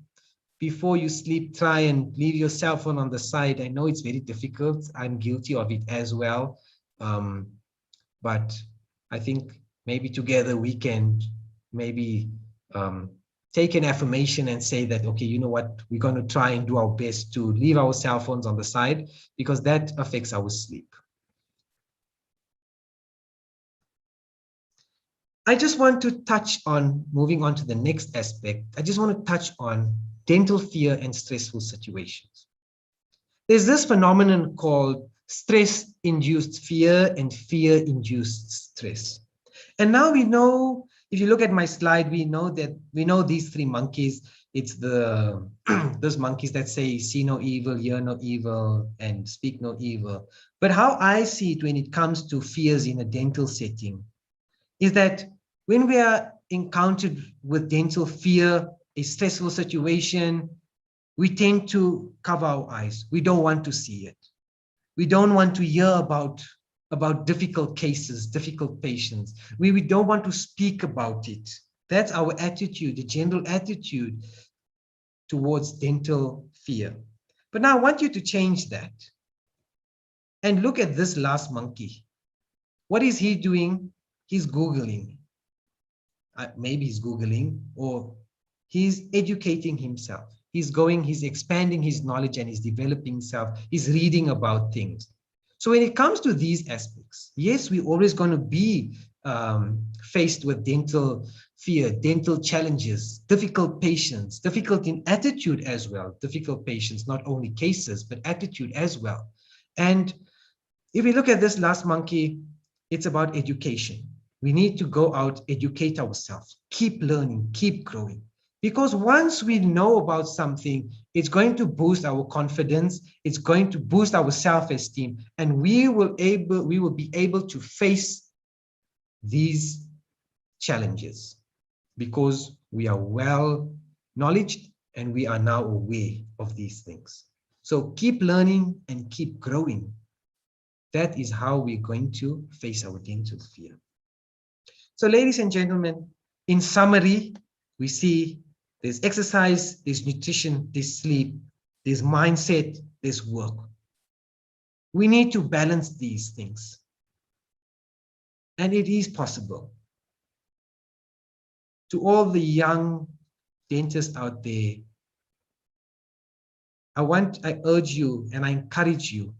you sleep, try and leave your cell phone on the side. I know it's very difficult. I'm guilty of it as well. But I think maybe together we can maybe take an affirmation and say that, okay, you know what, we're going to try and do our best to leave our cell phones on the side, because that affects our sleep. I just want to touch on, moving on to the next aspect, I just want to touch on dental fear and stressful situations. There's this phenomenon called stress-induced fear and fear-induced stress. And now we know, if you look at my slide, we know these three monkeys. It's the those monkeys that say, see no evil, hear no evil, and speak no evil. But how I see it when it comes to fears in a dental setting is that when we are encountered with dental fear, a stressful situation, we tend to cover our eyes. We don't want to see it. We don't want to hear about difficult cases, difficult patients. We don't want to speak about it. That's our attitude, the general attitude towards dental fear. But now I want you to change that. And look at this last monkey. What is he doing? He's Googling. Maybe he's Googling, or he's educating himself. He's expanding his knowledge, and he's developing himself. He's reading about things. So when it comes to these aspects, yes, we're always going to be faced with dental fear, dental challenges, difficult patients, difficult in attitude as well, difficult patients, not only cases, but attitude as well. And if we look at this last monkey, it's about education. We need to go out, educate ourselves, keep learning, keep growing. Because once we know about something, it's going to boost our confidence, it's going to boost our self-esteem, and we will be able to face these challenges because we are well knowledgeable and we are now aware of these things. So keep learning and keep growing. That is how we're going to face our dental fear. So ladies and gentlemen, in summary, we see there's exercise, there's nutrition, there's sleep, there's mindset, there's work. We need to balance these things. And it is possible. To all the young dentists out there, I urge you and I encourage you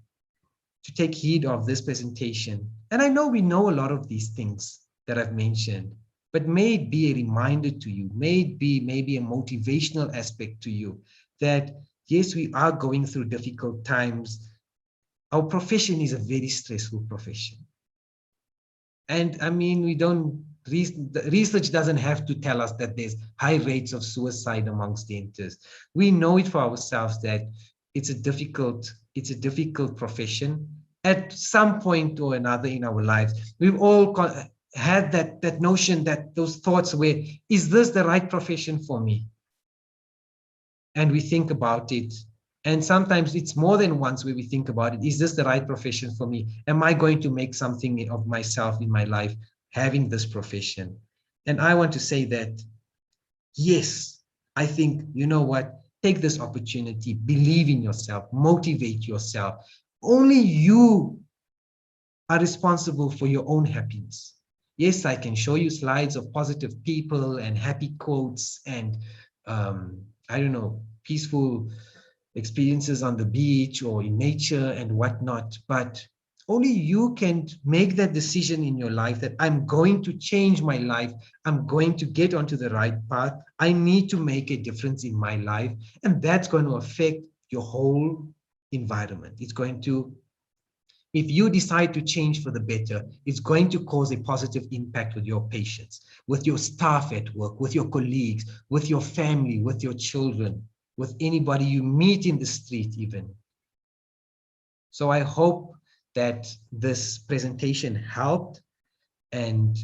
to take heed of this presentation. And I know we know a lot of these things that I've mentioned, but may it be a reminder to you, may it be maybe a motivational aspect to you that, yes, we are going through difficult times. Our profession is a very stressful profession. And I mean, the research doesn't have to tell us that there's high rates of suicide amongst dentists. We know it for ourselves that it's a difficult profession. At some point or another in our lives, we've all had that notion, that those thoughts where, is this the right profession for me? And we think about it. And sometimes it's more than once where we think about it. Is this the right profession for me? Am I going to make something of myself in my life having this profession? And I want to say that, yes, I think, you know what? Take this opportunity, believe in yourself, motivate yourself. Only you are responsible for your own happiness. Yes, I can show you slides of positive people and happy quotes and, I don't know, peaceful experiences on the beach or in nature and whatnot, but only you can make that decision in your life that I'm going to change my life. I'm going to get onto the right path. I need to make a difference in my life. And that's going to affect your whole environment. It's going to, if you decide to change for the better, it's going to cause a positive impact with your patients, with your staff at work, with your colleagues, with your family, with your children, with anybody you meet in the street even. So I hope that this presentation helped, and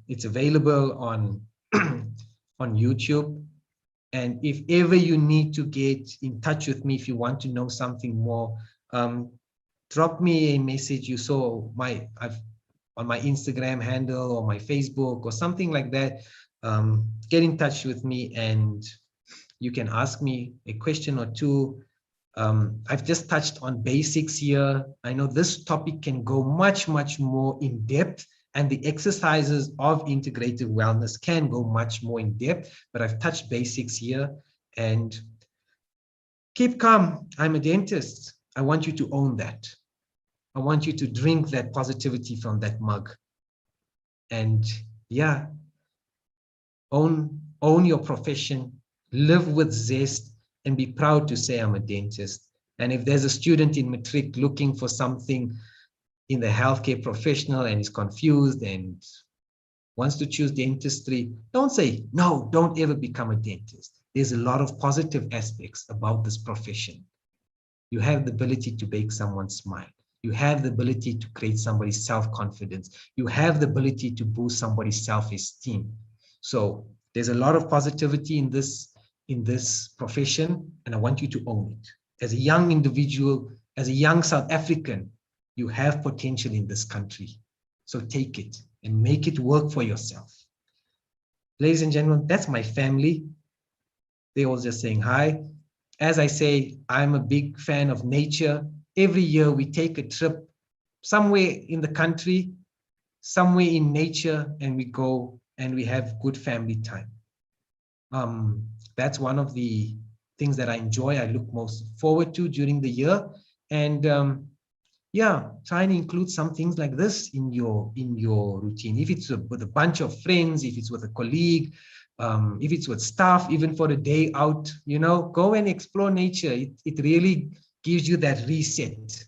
it's available on, on YouTube. And if ever you need to get in touch with me, if you want to know something more, drop me a message. You saw on my Instagram handle or my Facebook or something like that. Get in touch with me and you can ask me a question or two. I've just touched on basics here. I know this topic can go much, much more in depth, and the exercises of integrative wellness can go much more in depth, but I've touched basics here. And keep calm. I'm a dentist. I want you to own that. I want you to drink that positivity from that mug. And yeah, own your profession, live with zest, and be proud to say I'm a dentist. And if there's a student in matric looking for something in the healthcare professional and is confused and wants to choose dentistry, don't say, no, don't ever become a dentist. There's a lot of positive aspects about this profession. You have the ability to make someone smile. You have the ability to create somebody's self-confidence. You have the ability to boost somebody's self-esteem. So there's a lot of positivity in this profession, and I want you to own it. As a young individual, as a young South African, you have potential in this country. So take it and make it work for yourself. Ladies and gentlemen, that's my family. They're all just saying hi. As I say, I'm a big fan of nature. Every year we take a trip somewhere in the country, somewhere in nature, and we go and we have good family time. That's one of the things that I enjoy, I look most forward to during the year. And yeah, try and include some things like this in your routine. If it's with a bunch of friends, if it's with a colleague, if it's with staff, even for a day out, you know, go and explore nature. It really gives you that reset.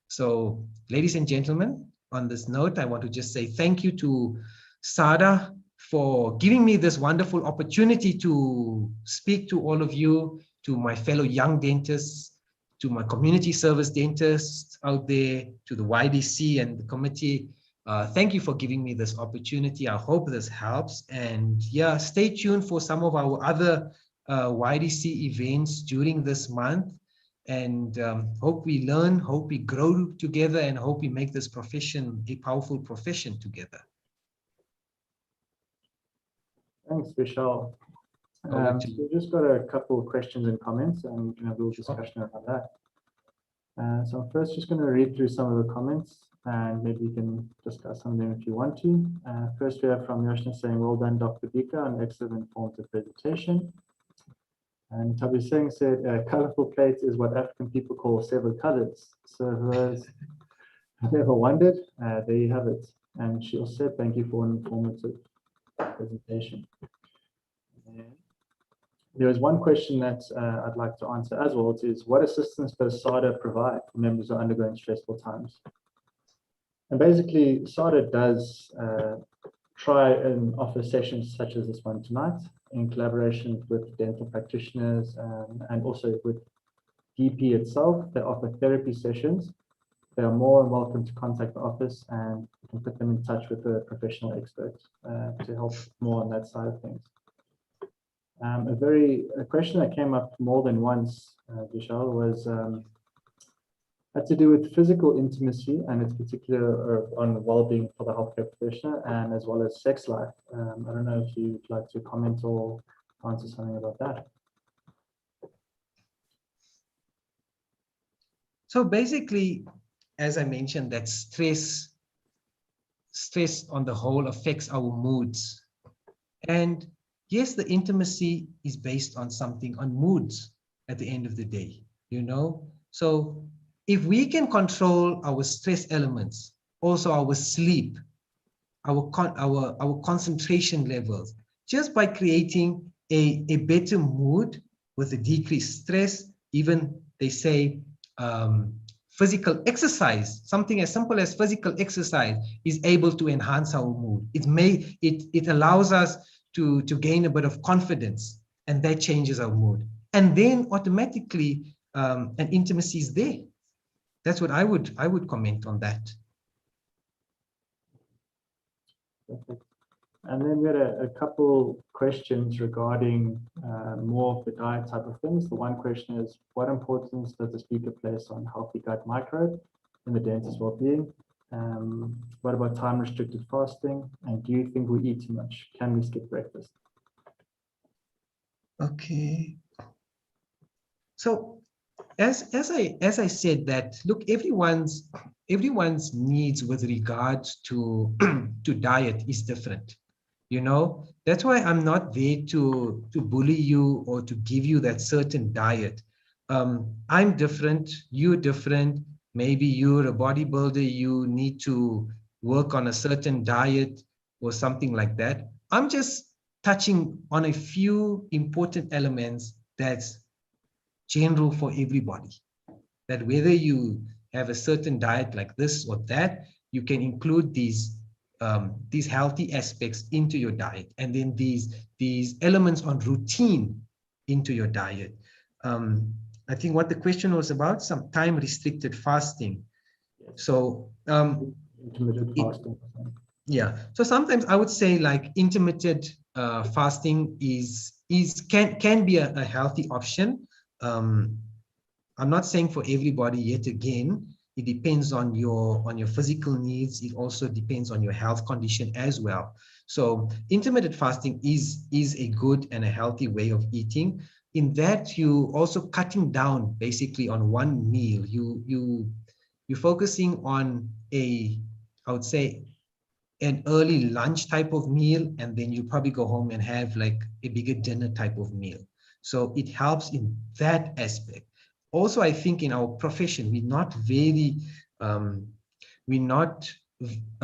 So, ladies and gentlemen, on this note, I want to just say thank you to SADA for giving me this wonderful opportunity to speak to all of you, to my fellow young dentists, to my community service dentists out there, to the YDC and the committee. Thank you for giving me this opportunity. I hope this helps. And yeah, stay tuned for some of our other YDC events during this month. And hope we learn, hope we grow together, and hope we make this profession a powerful profession together. Thanks, Vishal. So we've just got a couple of questions and comments, and we can have a little discussion around that. So I'm first just going to read through some of the comments, and maybe you can discuss some of them if you want to. First, we have from Yoshna saying, well done, Dr. Bhikha, an excellent informative presentation. And Tabi Singh said, colorful plates is what African people call several colors. So for those who ever wondered, there you have it. And she also said, thank you for an informative presentation. And there was one question that I'd like to answer as well, which is what assistance does SADA provide for members who are undergoing stressful times? And basically, SADA does try and offer sessions such as this one tonight in collaboration with dental practitioners and also with DP itself. They offer therapy sessions. They are more than welcome to contact the office, and you can put them in touch with a professional expert to help more on that side of things. A question that came up more than once, Vishal, was had to do with physical intimacy and its particular on well-being for the healthcare professional, and as well as sex life. I don't know if you'd like to comment or answer something about that. So basically, as I mentioned, that stress on the whole affects our moods. And yes, the intimacy is based on something, on moods at the end of the day, you know? So if we can control our stress elements, also our sleep, our concentration levels, just by creating a better mood with a decreased stress, even they say physical exercise, something as simple as physical exercise is able to enhance our mood. It allows us to gain a bit of confidence, and that changes our mood. And then automatically an intimacy is there. That's what I would comment on that. Perfect. And then we had a couple questions regarding more of the diet type of things. The one question is, what importance does the speaker place on healthy gut microbe in the dentist's well-being? What about time-restricted fasting? And do you think we eat too much? Can we skip breakfast? Okay. So as I said that, look, everyone's needs with regards to to diet is different. You know, that's why I'm not there to bully you or to give you that certain diet. I'm different, you're different. Maybe you're a bodybuilder, you need to work on a certain diet or something like that. I'm just touching on a few important elements that's general for everybody. That whether you have a certain diet like this or that, you can include these healthy aspects into your diet, and then these elements on routine into your diet. I think what the question was about, some time restricted fasting. So Intermittent fasting. yeah, so sometimes I would say like intermittent fasting can be a healthy option. I'm not saying for everybody, yet again. It depends on your physical needs. It also depends on your health condition as well. So intermittent fasting is a good and a healthy way of eating, in that you also cutting down basically on one meal. You're focusing on I would say an early lunch type of meal, and then you probably go home and have like a bigger dinner type of meal. So it helps in that aspect. Also, I think in our profession, we're not a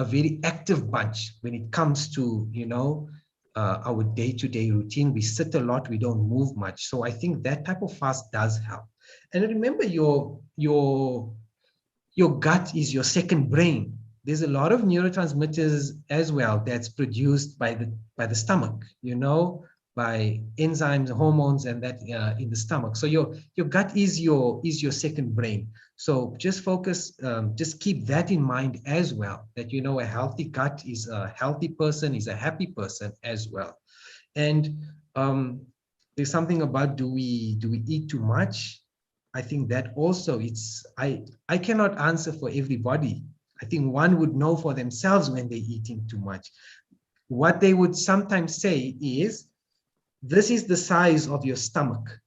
very active bunch when it comes to, you know, our day-to-day routine. We sit a lot, we don't move much. So I think that type of fast does help. And remember, your gut is your second brain. There's a lot of neurotransmitters as well that's produced by the stomach, you know, by enzymes, hormones, and that in the stomach. So your gut is your second brain. So just focus, just keep that in mind as well, that, you know, a healthy gut is a healthy person, is a happy person as well. And there's something about, do we eat too much? I think that also I cannot answer for everybody. I think one would know for themselves when they're eating too much. What they would sometimes say is, this is the size of your stomach.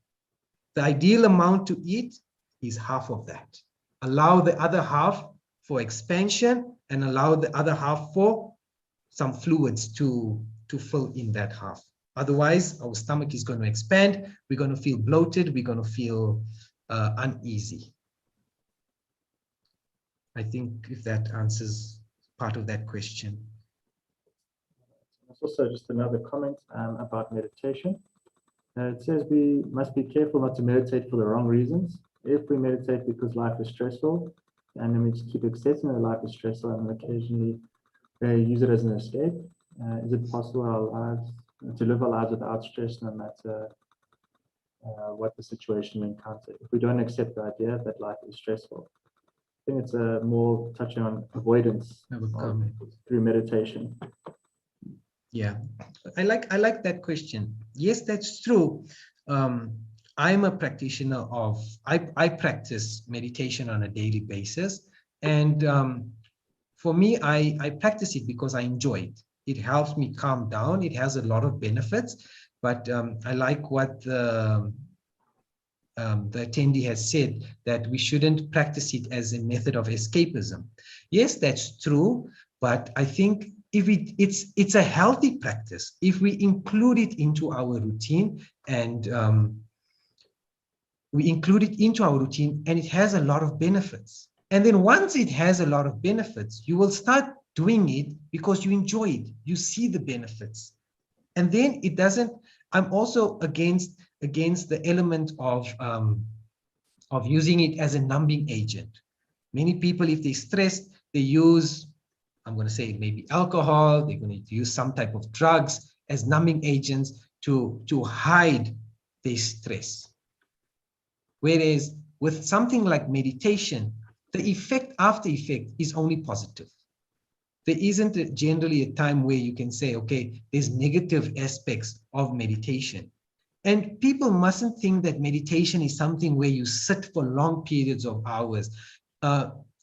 The ideal amount to eat is half of that. Allow the other half for expansion, and allow the other half for some fluids to fill in that half. Otherwise, our stomach is going to expand. We're going to feel bloated. We're going to feel uneasy. I think if that answers part of that question. There's also just another comment about meditation. It says we must be careful not to meditate for the wrong reasons. If we meditate because life is stressful, and then we just keep accepting that life is stressful and occasionally use it as an escape, is it possible to live our lives without stress, no matter what the situation we encounter? If we don't accept the idea that life is stressful, I think it's more touching on avoidance through meditation. Yeah, I like that question. Yes, that's true. I'm a practitioner of, I practice meditation on a daily basis. And for me, I practice it because I enjoy it. It helps me calm down. It has a lot of benefits, but I like what the attendee has said that we shouldn't practice it as a method of escapism. Yes, that's true, but I think if it's a healthy practice if we include it into our routine, and it has a lot of benefits. And then once it has a lot of benefits, you will start doing it because you enjoy it. You see the benefits. And then it doesn't, I'm also against the element of using it as a numbing agent. Many people, if they're stressed, they use, I'm going to say maybe alcohol, they're going to use some type of drugs as numbing agents to hide their stress. Whereas with something like meditation, the after effect is only positive. There isn't generally a time where you can say, okay, there's negative aspects of meditation. And people mustn't think that meditation is something where you sit for long periods of hours.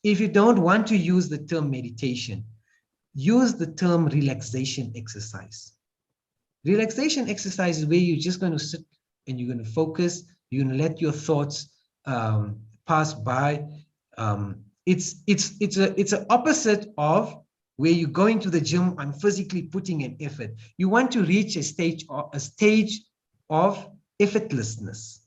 If you don't want to use the term meditation, use the term relaxation exercise. Relaxation exercise is where you're just going to sit and you're going to focus. You're going to let your thoughts pass by. It's an opposite of where you go into the gym and physically putting an effort. You want to reach a stage of effortlessness.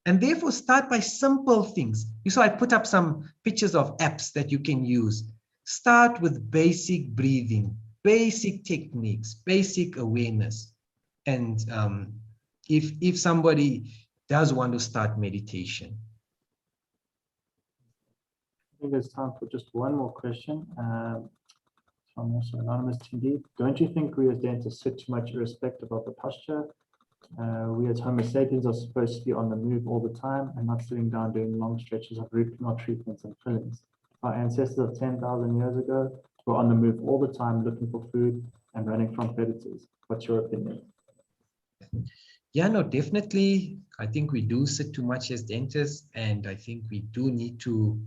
And therefore start by simple things. You saw I put up some pictures of apps that you can use. Start with basic breathing, basic techniques, basic awareness. And if somebody does want to start meditation. I think there's time for just one more question. From also anonymous TD. Don't you think we as dentists sit too much irrespective of the posture? We as Homo sapiens are supposed to be on the move all the time and not sitting down doing long stretches of root canal treatments and fillings. Our ancestors of 10,000 years ago were on the move all the time looking for food and running from predators. What's your opinion? Yeah, no, definitely. I think we do sit too much as dentists, and I think we do need to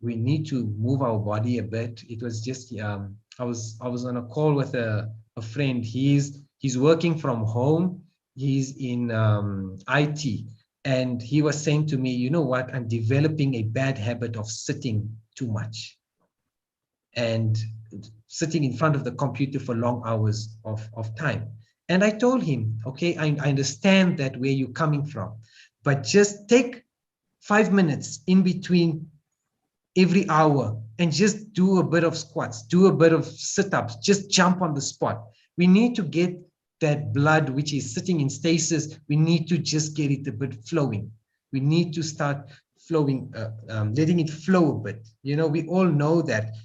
we need to move our body a bit. It was just I was on a call with a friend. He's working from home. He's in IT, and he was saying to me, you know what, I'm developing a bad habit of sitting too much and sitting in front of the computer for long hours of time. And I told him, okay, I understand that where you're coming from, but just take 5 minutes in between every hour and just do a bit of squats, do a bit of sit-ups, just jump on the spot. We need to get that blood, which is sitting in stasis, we need to just get it a bit flowing. We need to start flowing, letting it flow a bit. You know, we all know that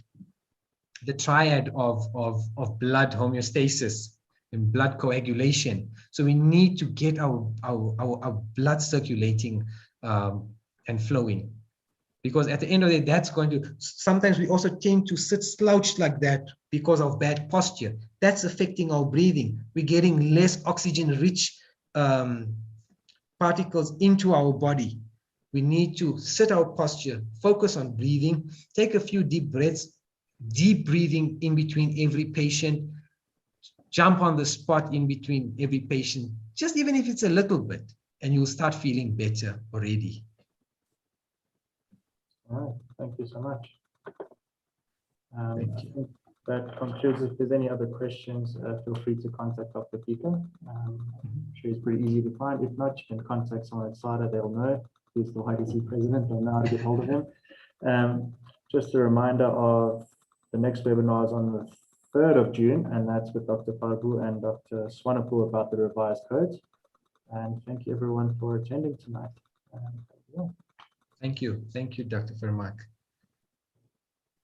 the triad of blood homeostasis and blood coagulation. So we need to get our blood circulating and flowing. Because at the end of the day, that's going to, sometimes we also tend to sit slouched like that because of bad posture. That's affecting our breathing. We're getting less oxygen-rich particles into our body. We need to sit our posture, focus on breathing, take a few deep breaths, deep breathing in between every patient, jump on the spot in between every patient, just even if it's a little bit, and you'll start feeling better already. All right, thank you so much. Thank you. That concludes. If there's any other questions, feel free to contact Dr. Bhikha. I'm sure he's pretty easy to find. If not, you can contact someone at SADA, they'll know. He's the YDC president, they'll know how to get hold of him. Just a reminder of the next webinar is on the 3rd of June, and that's with Dr. Farbu and Dr. Swanepoel about the revised codes. And thank you everyone for attending tonight. Thank you, Dr. Vermaak.